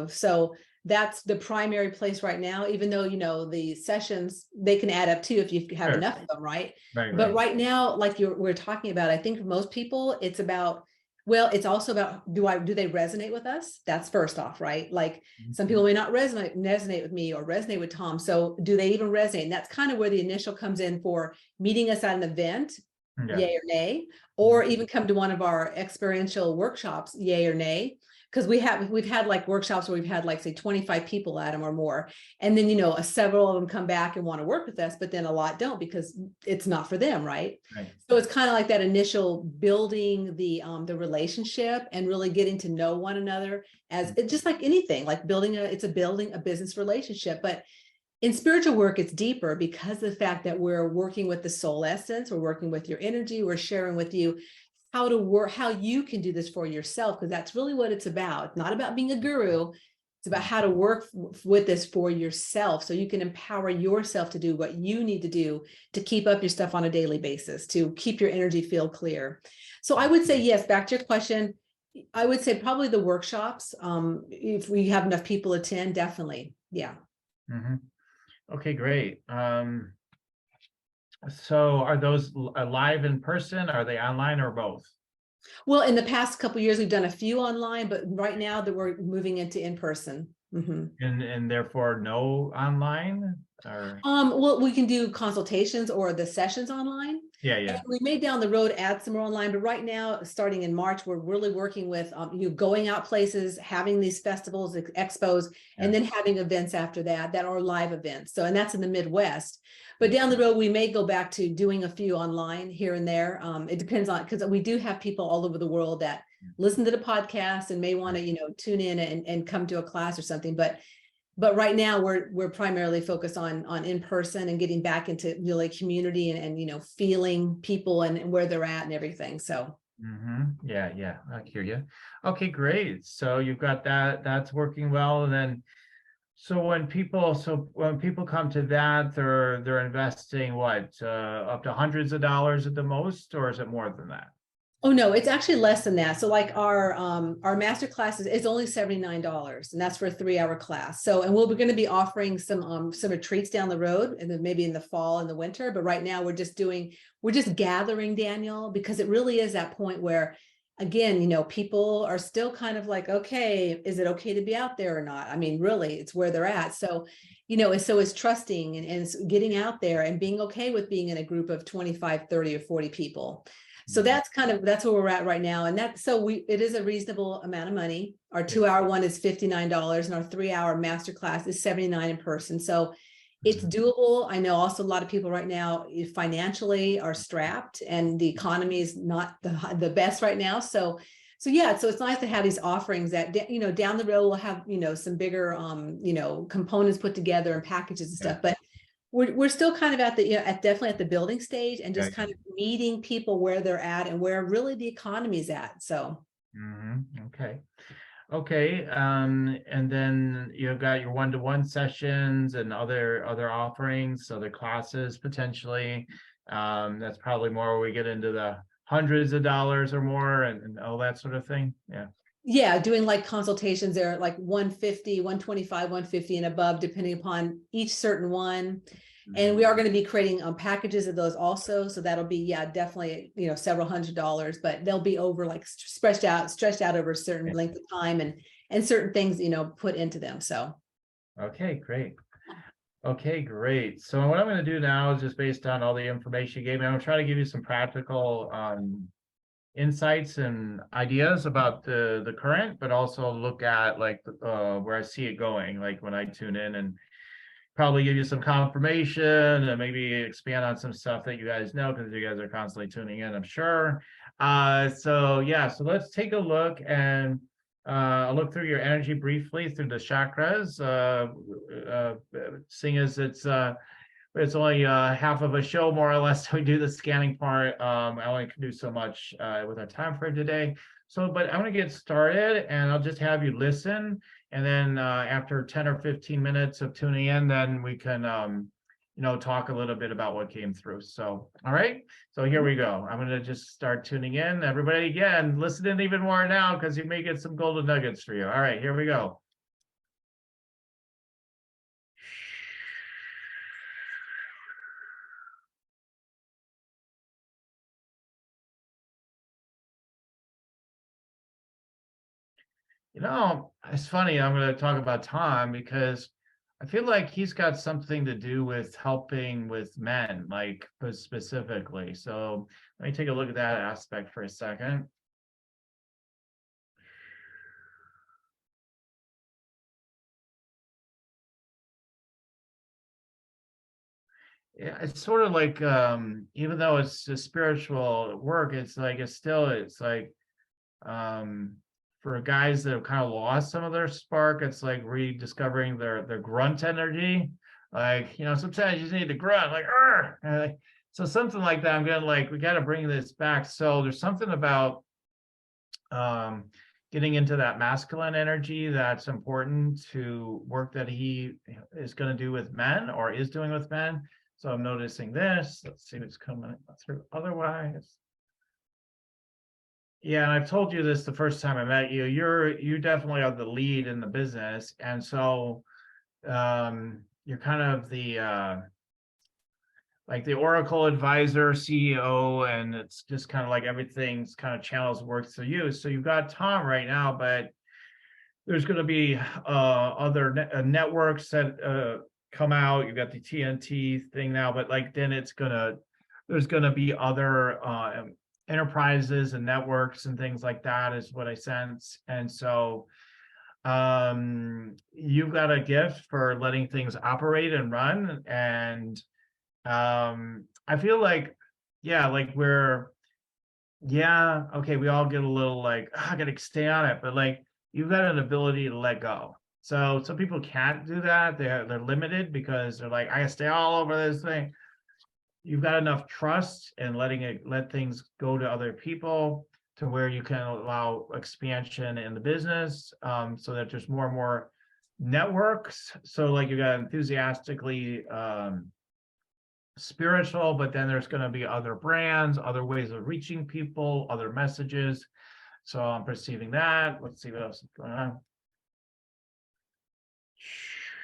So that's the primary place right now, even though, the sessions, they can add up too if you have enough of them, right? But right now, like we're talking about, I think for most people, it's about, well, it's also about, do they resonate with us? That's first off, right? Like some people may not resonate with me or resonate with Tom. So do they even resonate? And that's kind of where the initial comes in for meeting us at an event. Yay or nay, or even come to one of our experiential workshops, yay or nay. because we've had like workshops where we've had like say 25 people at them or more, and then several of them come back and want to work with us, but then a lot don't because it's not for them, right? Right. So it's kind of like that initial building the relationship and really getting to know one another, as it's just like anything, like building a business relationship. But in spiritual work, it's deeper because of the fact that we're working with the soul essence, we're working with your energy, we're sharing with you how to work, how you can do this for yourself, because that's really what it's about. It's not about being a guru. It's about how to work with this for yourself so you can empower yourself to do what you need to do to keep up your stuff on a daily basis, to keep your energy field clear. So I would say, yes, back to your question, I would say probably the workshops. If we have enough people attend, definitely. Yeah. Mm-hmm. Okay, great. So are those live in person? Are they online or both? Well, in the past couple of years, we've done a few online, but right now that we're moving into in person. And therefore no online or Well, we can do consultations or the sessions online. yeah. And we may down the road add some more online, but right now, starting in March, we're really working with you going out places, having these festivals, expos, and then having events after that are live events. So, and that's in the Midwest. But down the road, we may go back to doing a few online here and there. It depends on, because we do have people all over the world that listen to the podcast and may want to, tune in and come to a class or something. But right now we're primarily focused on in person and getting back into really community and feeling people and where they're at and everything. So yeah, I hear you. Okay, great. So you've got that's working well. And then so when people come to that, they're investing what up to hundreds of dollars at the most, or is it more than that? oh no, it's actually less than that. So like our master classes is only $79, and that's for a 3-hour class. So and we're going to be offering some retreats down the road, and then maybe in the fall and the winter. But right now we're just gathering, Daniel, because it really is that point where, again, people are still kind of like, okay, is it okay to be out there or not? I mean, really, it's where they're at. So so it's trusting and it's getting out there and being okay with being in a group of 25, 30, or 40 people. So that's where we're at right now. And it is a reasonable amount of money. Our 2-hour one is $59 and our 3-hour masterclass is $79 in person. So it's doable. I know also a lot of people right now financially are strapped and the economy is not the best right now. So yeah, so it's nice to have these offerings that, down the road we'll have, some bigger, components put together and packages and stuff. But we're still kind of definitely at the building stage and just kind of meeting people where they're at and where really the economy's at. So. Okay. And then you've got your one-to-one sessions and other offerings, other classes potentially. That's probably more where we get into the hundreds of dollars or more and all that sort of thing. Yeah, doing like consultations, they're like 150, 125, 150 and above, depending upon each certain one. And we are going to be creating packages of those also. So that'll be, definitely, several $100s, but they'll be over like stretched out over a certain length of time and certain things, put into them. So. Okay, great. So what I'm going to do now is just based on all the information you gave me, I'm going to try to give you some practical insights and ideas about the current, but also look at like where I see it going, like when I tune in, and probably give you some confirmation and maybe expand on some stuff that you guys know because you guys are constantly tuning in, I'm sure. So let's take a look and I'll look through your energy briefly through the chakras, seeing as it's only half of a show, more or less. We do the scanning part. I only can do so much with our time frame today. So, but I'm going to get started and I'll just have you listen. And then after 10 or 15 minutes of tuning in, then we can, talk a little bit about what came through. So, all right. So here we go. I'm going to just start tuning in. Everybody, again, listen in even more now because you may get some golden nuggets for you. All right, here we go. It's funny, I'm going to talk about Tom because I feel like he's got something to do with helping with men, like specifically. So let me take a look at that aspect for a second. Yeah, it's sort of like even though it's a spiritual work, it's like for guys that have kind of lost some of their spark, it's like rediscovering their grunt energy. Like, sometimes you just need to grunt, like, "Arr!" And so something like that. I'm gonna like, we got to bring this back. So there's something about um getting into that masculine energy that's important to work that he is going to do with men or is doing with men. So I'm noticing this. Let's see what's coming through otherwise. Yeah, and I've told you this the first time I met you. You definitely are the lead in the business, and so you're kind of the like the Oracle advisor, CEO, and it's just kind of like everything's kind of channels work through you. So you've got Tom right now, but there's going to be other networks that come out. You've got the TNT thing now, but like then there's gonna be other enterprises and networks and things like that is what I sense. And so you've got a gift for letting things operate and run. And I feel like, yeah, like okay, we all get a little like, I gotta stay on it, but like you've got an ability to let go. So some people can't do that. They're limited because they're like, I gotta stay all over this thing. You've got enough trust and let things go to other people to where you can allow expansion in the business, so that there's more and more networks. So like you got enthusiastically spiritual, but then there's going to be other brands, other ways of reaching people, other messages. So I'm perceiving that. Let's see what else is going on.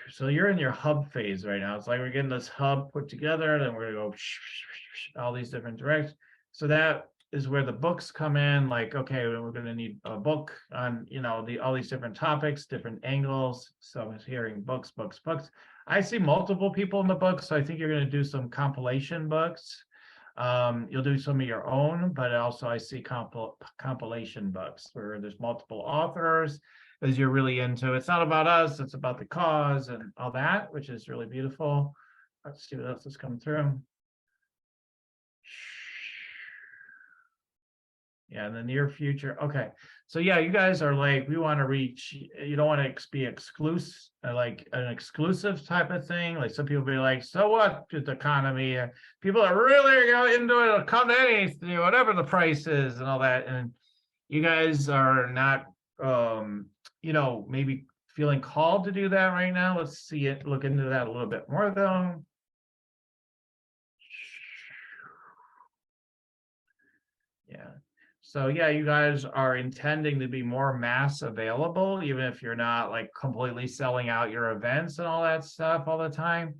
So you're in your hub phase right now. It's like we're getting this hub put together, then we're gonna go all these different directions. So that is where the books come in. Like, okay, we're gonna need a book on, all these different topics, different angles. So I was hearing books, books, books. I see multiple people in the book, so I think you're gonna do some compilation books. You'll do some of your own, but also I see compilation books where there's multiple authors as you're really into. It's not about us, it's about the cause and all that, which is really beautiful. Let's see what else is coming through. Yeah, in the near future. Okay. So yeah, you guys are like, we want to reach, you don't want to be exclusive, like an exclusive type of thing. Like some people be like, so what with the economy? People are really into it, it'll come to anything, whatever the price is and all that. And you guys are not maybe feeling called to do that right now. Let's see it, look into that a little bit more though. Yeah. So yeah, you guys are intending to be more mass available, even if you're not like completely selling out your events and all that stuff all the time.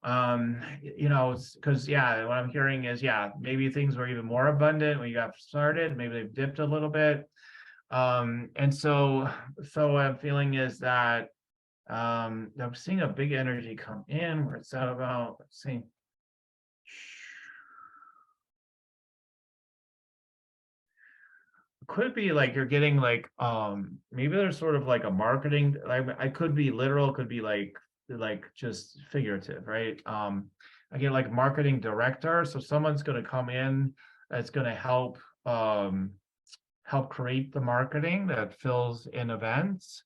Because yeah, what I'm hearing is, yeah, maybe things were even more abundant when you got started. Maybe they've dipped a little bit. And so what I'm feeling is that I'm seeing a big energy come in where it's at about, let's see. Could be like you're getting like maybe there's sort of like a marketing, I could be literal, could be like just figurative, right? I get like marketing director, so someone's going to come in that's going to help create the marketing that fills in events,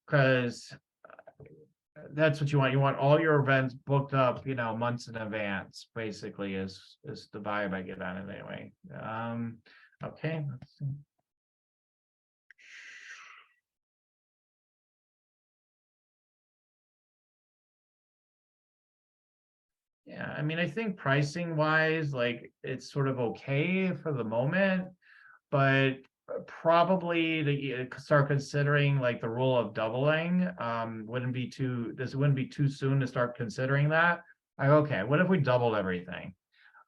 because that's what you want. You want all your events booked up, months in advance, basically, is the vibe I get on it anyway. Okay, let's see. Yeah, I mean, I think pricing wise, like it's sort of okay for the moment, but probably to start considering like the rule of doubling wouldn't be too soon to start considering that. Like, okay, what if we doubled everything?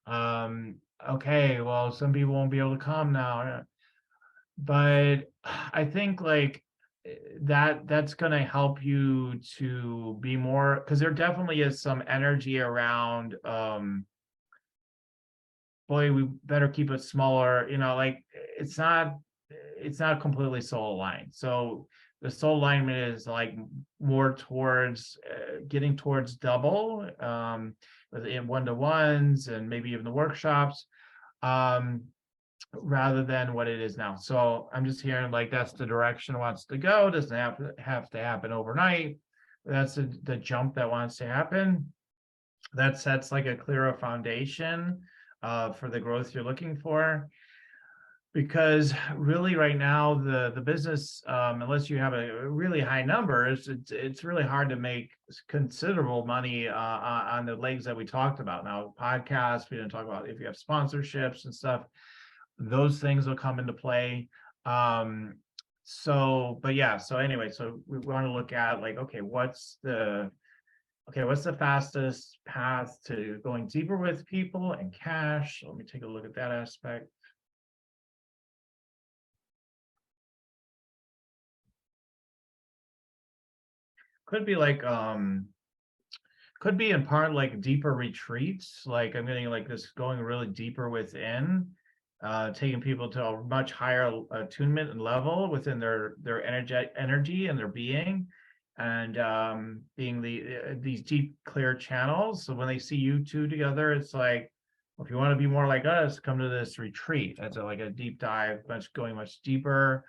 Okay, well, some people won't be able to come now, but I think like that's going to help you to be more, because there definitely is some energy around boy, we better keep it smaller, like it's not completely soul aligned. So the soul alignment is like more towards getting towards double, in one-to-ones and maybe even the workshops, rather than what it is now. So I'm just hearing like that's the direction it wants to go. Doesn't have to happen overnight. That's the jump that wants to happen. That sets like a clearer foundation for the growth you're looking for. Because really right now the business, unless you have a really high numbers, it's really hard to make considerable money on the legs that we talked about. Now podcasts, we didn't talk about if you have sponsorships and stuff, those things will come into play. But yeah, so anyway, so we want to look at like, okay, what's the fastest path to going deeper with people and cash? Let me take a look at that aspect. Could be like could be in part like deeper retreats, like I'm getting like this going really deeper within, taking people to a much higher attunement and level within their energy and their being, and being these deep clear channels. So when they see you two together, it's like, well, if you want to be more like us, come to this retreat. That's like a deep dive, going much deeper.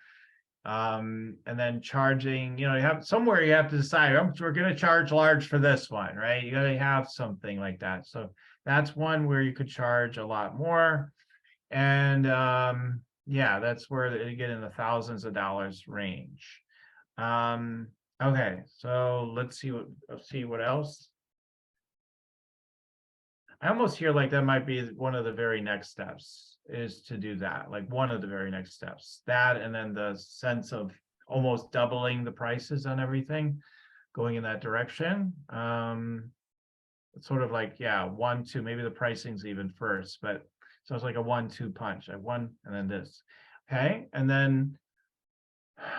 And then charging, you have somewhere you have to decide, we're going to charge large for this one, right? You got to have something like that. So that's one where you could charge a lot more. And yeah, that's where you get in the thousands of dollars range. Okay, so let's see what else. I almost hear like that might be one of the very next steps, is to do that, like one of the very next steps, that, and then the sense of almost doubling the prices on everything, going in that direction. It's sort of like, yeah, 1-2, maybe the pricing's even first, but so it's like a 1-2 punch. I one and then this. Okay, and then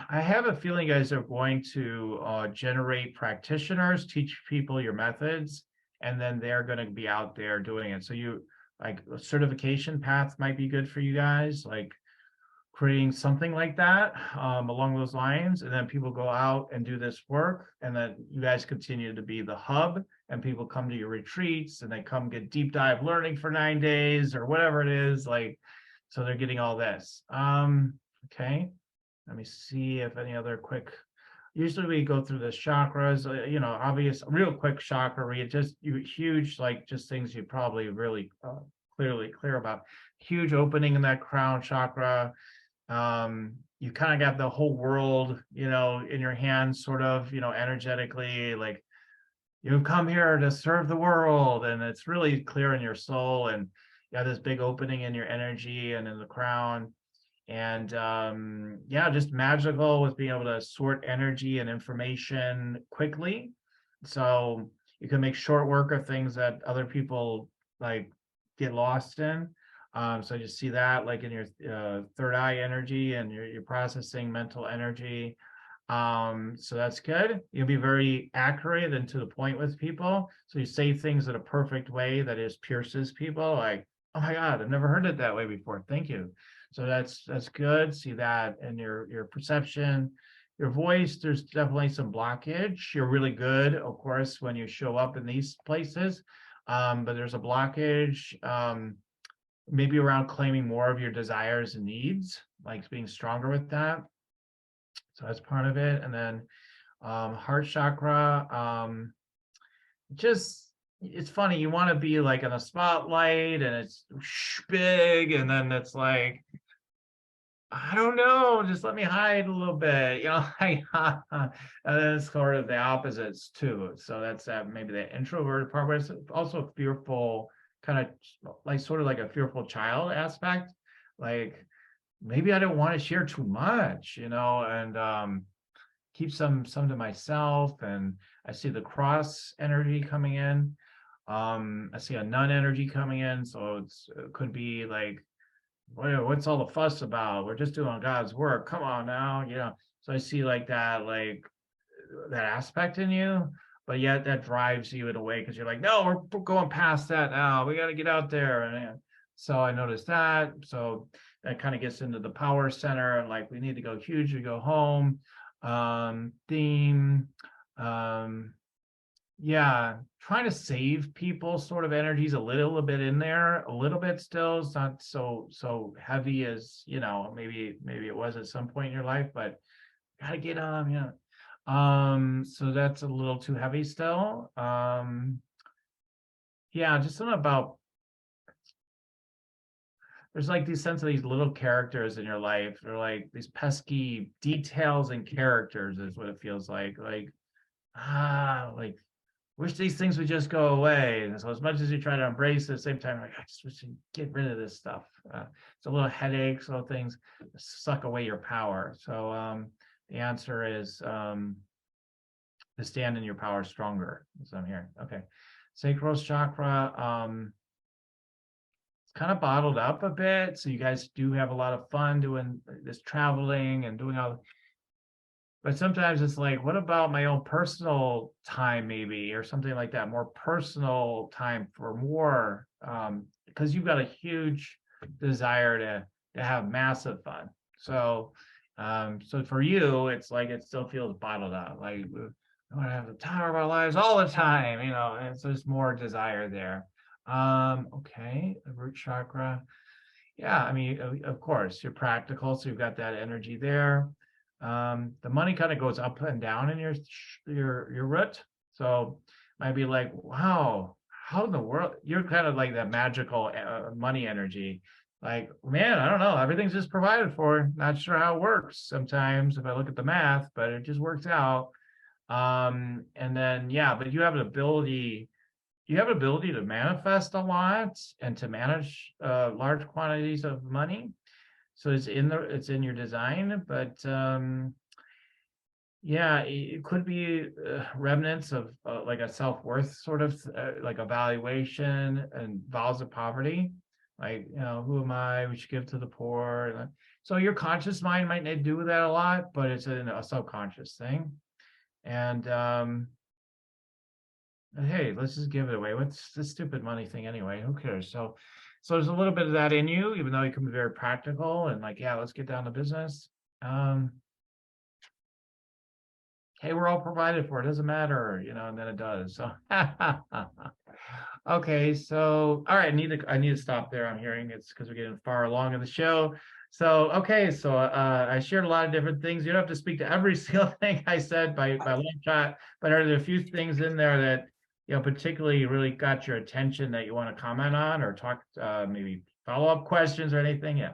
I have a feeling you guys are going to generate practitioners, teach people your methods, and then they're going to be out there doing it. So you, like, a certification path might be good for you guys, like creating something like that along those lines, and then people go out and do this work, and then you guys continue to be the hub, and people come to your retreats and they come get deep dive learning for 9 days or whatever it is, like, so they're getting all this. Okay, let me see if any other quick. Usually we go through the chakras, obvious, real quick chakra read, just huge, like just things you probably really clear about. Huge opening in that crown chakra. You kind of got the whole world, in your hands, sort of, energetically, like you've come here to serve the world, and it's really clear in your soul, and you have this big opening in your energy and in the crown. And yeah, just magical with being able to sort energy and information quickly, so you can make short work of things that other people like get lost in. So I just see that like in your third eye energy, and you're processing mental energy. So that's good. You'll be very accurate and to the point with people, so you say things in a perfect way that is pierces people, like, oh my God, I've never heard it that way before, thank you. So that's good. See that in your perception. Your voice, there's definitely some blockage. You're really good, of course, when you show up in these places, but there's a blockage, maybe around claiming more of your desires and needs, like being stronger with that. So that's part of it. And then heart chakra, it's funny, you want to be like in a spotlight and it's big, and then it's like, I don't know, just let me hide a little bit, and then it's sort of the opposites too. So that's maybe the introverted part, but it's also a fearful, kind of like sort of like a fearful child aspect, like maybe I don't want to share too much, and keep some to myself. And I see the cross energy coming in. I see a nun energy coming in, so it could be like, what's all the fuss about? We're just doing God's work. Come on now, So I see like that aspect in you, but yet that drives you in a way because you're like, no, we're going past that now. We got to get out there. And so I noticed that. So that kind of gets into the power center, and like we need to go huge, we go home. theme. Yeah, trying to save people sort of energies a little bit in there, a little bit still. It's not so heavy as, maybe it was at some point in your life, but gotta get on, yeah. So that's a little too heavy still. Yeah, just something about, there's like these sense of these little characters in your life. They're like these pesky details and characters is what it feels like. Like wish these things would just go away. And so as much as you try to embrace it, at the same time, like, I just wish you'd get rid of this stuff. It's a little headaches, little things suck away your power. So the answer is to stand in your power stronger, as I'm hearing. Okay. Sacral chakra, it's kind of bottled up a bit. So you guys do have a lot of fun doing this traveling and doing all, but sometimes it's like, what about my own personal time, maybe, or something like that, more personal time for more, because you've got a huge desire to have massive fun. So, so for you, it's like it still feels bottled up. Like we want to have the time of our lives all the time, and so there's more desire there. Okay, the root chakra. Yeah, I mean, of course, you're practical, so you've got that energy there. The money kind of goes up and down in your root. So might be like, wow, how in the world, you're kind of like that magical money energy. Like, man, I don't know, everything's just provided for. Not sure how it works sometimes if I look at the math, but it just works out. And then yeah, but you have an ability. You have ability to manifest a lot and to manage large quantities of money. So it's in your design, but yeah, it could be remnants of like a self-worth sort of like evaluation and vows of poverty, like, who am I? We should give to the poor. So your conscious mind might not do that a lot, but it's a subconscious thing. And hey, let's just give it away. What's the stupid money thing anyway? Who cares? So there's a little bit of that in you, even though you can be very practical and like, yeah, let's get down to business. Hey, we're all provided for. It doesn't matter, and then it does. So okay, so all right, I need to stop there. I'm hearing it's because we're getting far along in the show. So okay, so I shared a lot of different things. You don't have to speak to every single thing I said by long shot, but are there a few things in there that particularly really got your attention that you want to comment on or talk, maybe follow-up questions or anything? Yeah.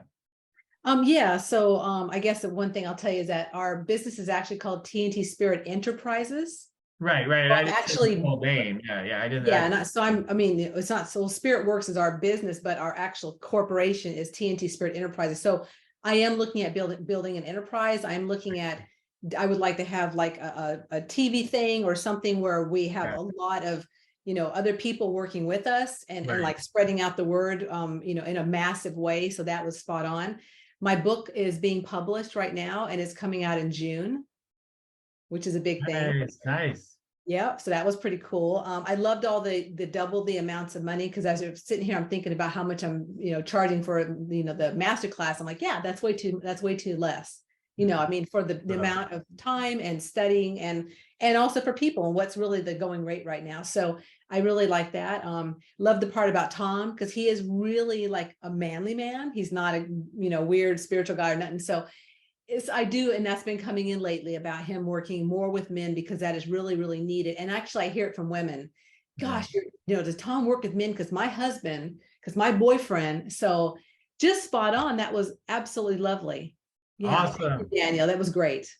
Yeah. So I guess the one thing I'll tell you is that our business is actually called TNT Spirit Enterprises. Right. I didn't say the Actually, full name. Yeah. I didn't. yeah, so I mean, it's not, so Spirit Works is our business, but our actual corporation is TNT Spirit Enterprises. So I am looking at building an enterprise. I'm looking at, I would like to have like a TV thing or something where we have a lot of, other people working with us and like spreading out the word, in a massive way. So that was spot on. My book is being published right now and it's coming out in June, which is a big thing. Nice. Yeah, so that was pretty cool. I loved all the double the amounts of money, because as you're sitting here, I'm thinking about how much I'm, charging for, the master class. I'm like, yeah, that's way too less. I mean, for the amount of time and studying and also for people and what's really the going rate right now. So I really like that. Love the part about Tom, because he is really like a manly man. He's not a, weird spiritual guy or nothing. So I do, and that's been coming in lately about him working more with men, because that is really, really needed. And actually, I hear it from women. Gosh, does Tom work with men? Because my boyfriend. So just spot on. That was absolutely lovely. Yeah, awesome, Daniel. That was great.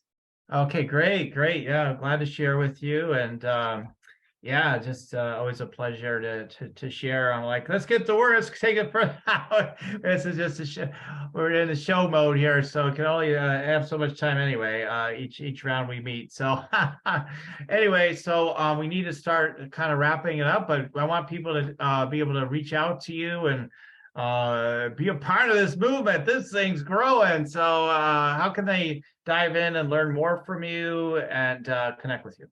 Okay, great. Yeah, glad to share with you. And yeah, just always a pleasure to share. I'm like, let's get to work. Let's take it further out. This is just a show. We're in the show mode here, so it can only have so much time anyway. Each round we meet. So anyway, so we need to start kind of wrapping it up. But I want people to be able to reach out to you and be a part of this movement. This thing's growing. So how can they dive in and learn more from you and connect with you?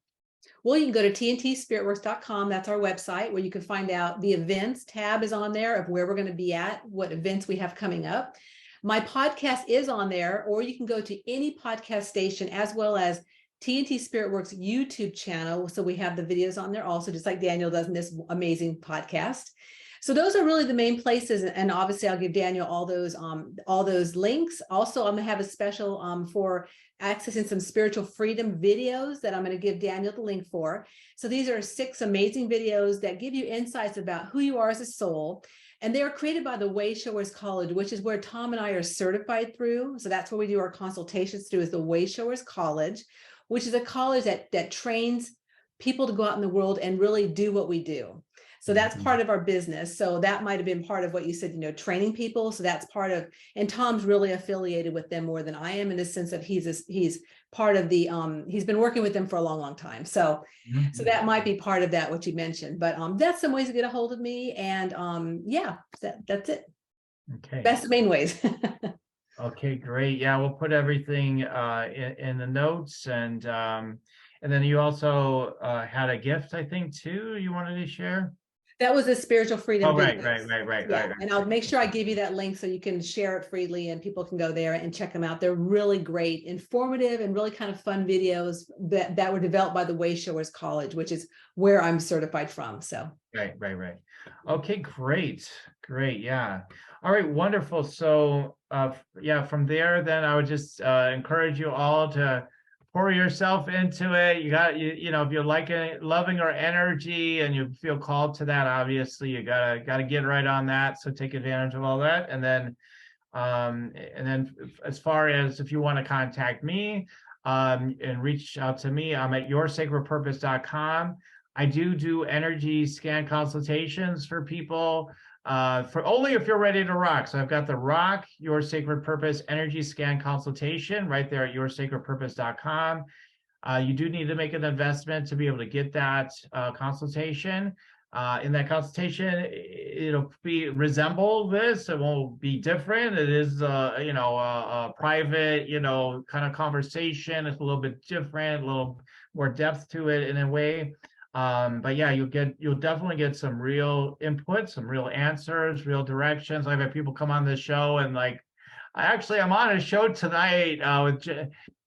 Well, you can go to tntspiritworks.com. That's our website where you can find out the events tab is on there of where we're going to be at, what events we have coming up. My podcast is on there, or you can go to any podcast station, as well as TNT Spirit Works YouTube channel. So we have the videos on there also, just like Daniel does in this amazing podcast. So those are really the main places. And obviously I'll give Daniel all those links. Also, I'm gonna have a special for accessing some spiritual freedom videos that I'm going to give Daniel the link for. So these are 6 amazing videos that give you insights about who you are as a soul. And they are created by the Wayshowers College, which is where Tom and I are certified through. So that's where we do our consultations through, is the Wayshowers College, which is a college that trains people to go out in the world and really do what we do. So that's part of our business. So that might have been part of what you said, training people. So that's part of, and Tom's really affiliated with them more than I am, in the sense that he's part of the, he's been working with them for a long, long time. So, so that might be part of that, what you mentioned, but that's some ways to get a hold of me. And yeah, that's it. Okay. That's the main ways. Okay, great. Yeah, we'll put everything in the notes, and then you also had a gift, I think, too, you wanted to share. That was a spiritual freedom. Oh, right. And I'll make sure I give you that link so you can share it freely and people can go there and check them out. They're really great, informative, and really kind of fun videos that were developed by the Wayshowers College, which is where I'm certified from. So Right. Okay, great. Yeah. All right, wonderful. So yeah, from there, then I would just encourage you all to pour yourself into it. You got, if you're loving our energy and you feel called to that, obviously you gotta get right on that. So take advantage of all that. And then as far as if you want to contact me and reach out to me, I'm at yoursacredpurpose.com. I do energy scan consultations for people, for only if you're ready to rock. So I've got the Rock Your Sacred Purpose Energy Scan Consultation right there at yoursacredpurpose.com. You do need to make an investment to be able to get that consultation. In that consultation, it'll resemble this. It won't be different. It is, a private, kind of conversation. It's a little bit different, a little more depth to it in a way. But yeah, you'll definitely get some real input, some real answers, real directions. I've had people come on this show and I'm on a show tonight with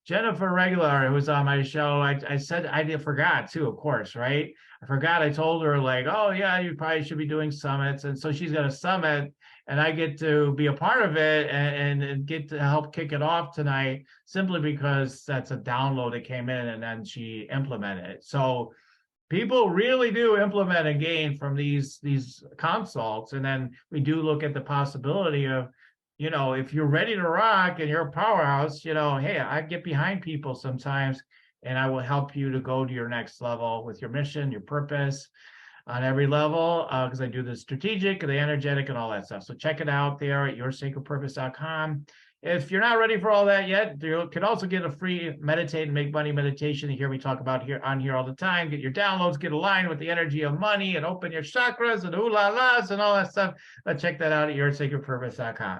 Jennifer Regular, who was on my show. I said I forgot too, of course, right? I forgot. I told her oh yeah, you probably should be doing summits, and so she's got a summit, and I get to be a part of it and get to help kick it off tonight, simply because that's a download that came in and then she implemented it. So people really do implement and gain from these consults. And then we do look at the possibility of, if you're ready to rock and you're a powerhouse, hey, I get behind people sometimes, and I will help you to go to your next level with your mission, your purpose on every level, because I do the strategic, the energetic, and all that stuff. So check it out there at yoursacredpurpose.com. If you're not ready for all that yet, you can also get a free meditate and make money meditation. You hear me talk about on here all the time. Get your downloads, get aligned with the energy of money, and open your chakras and ooh la las and all that stuff. Check that out at yoursacredpurpose.com.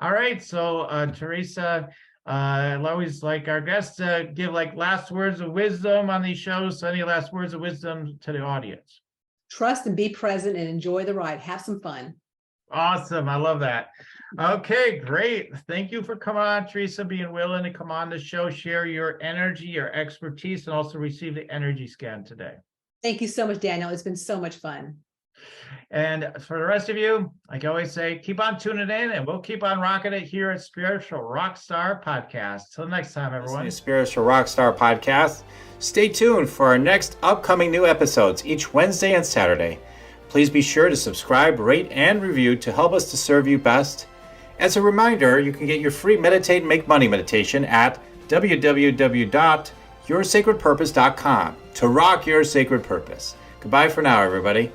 All right, so Teresa, I always like our guests to give last words of wisdom on these shows. So any last words of wisdom to the audience? Trust and be present and enjoy the ride. Have some fun. Awesome. I love that. Okay, great. Thank you for coming on, Teresa, being willing to come on the show, share your energy, your expertise, and also receive the energy scan today. Thank you so much, Daniel. It's been so much fun. And for the rest of you, like I always say, keep on tuning in, and we'll keep on rocking it here at Spiritual Rockstar Podcast. Till next time, everyone. Spiritual Rockstar Podcast. Stay tuned for our next upcoming new episodes each Wednesday and Saturday. Please be sure to subscribe, rate, and review to help us to serve you best. As a reminder, you can get your free Meditate and Make Money meditation at www.yoursacredpurpose.com to rock your sacred purpose. Goodbye for now, everybody.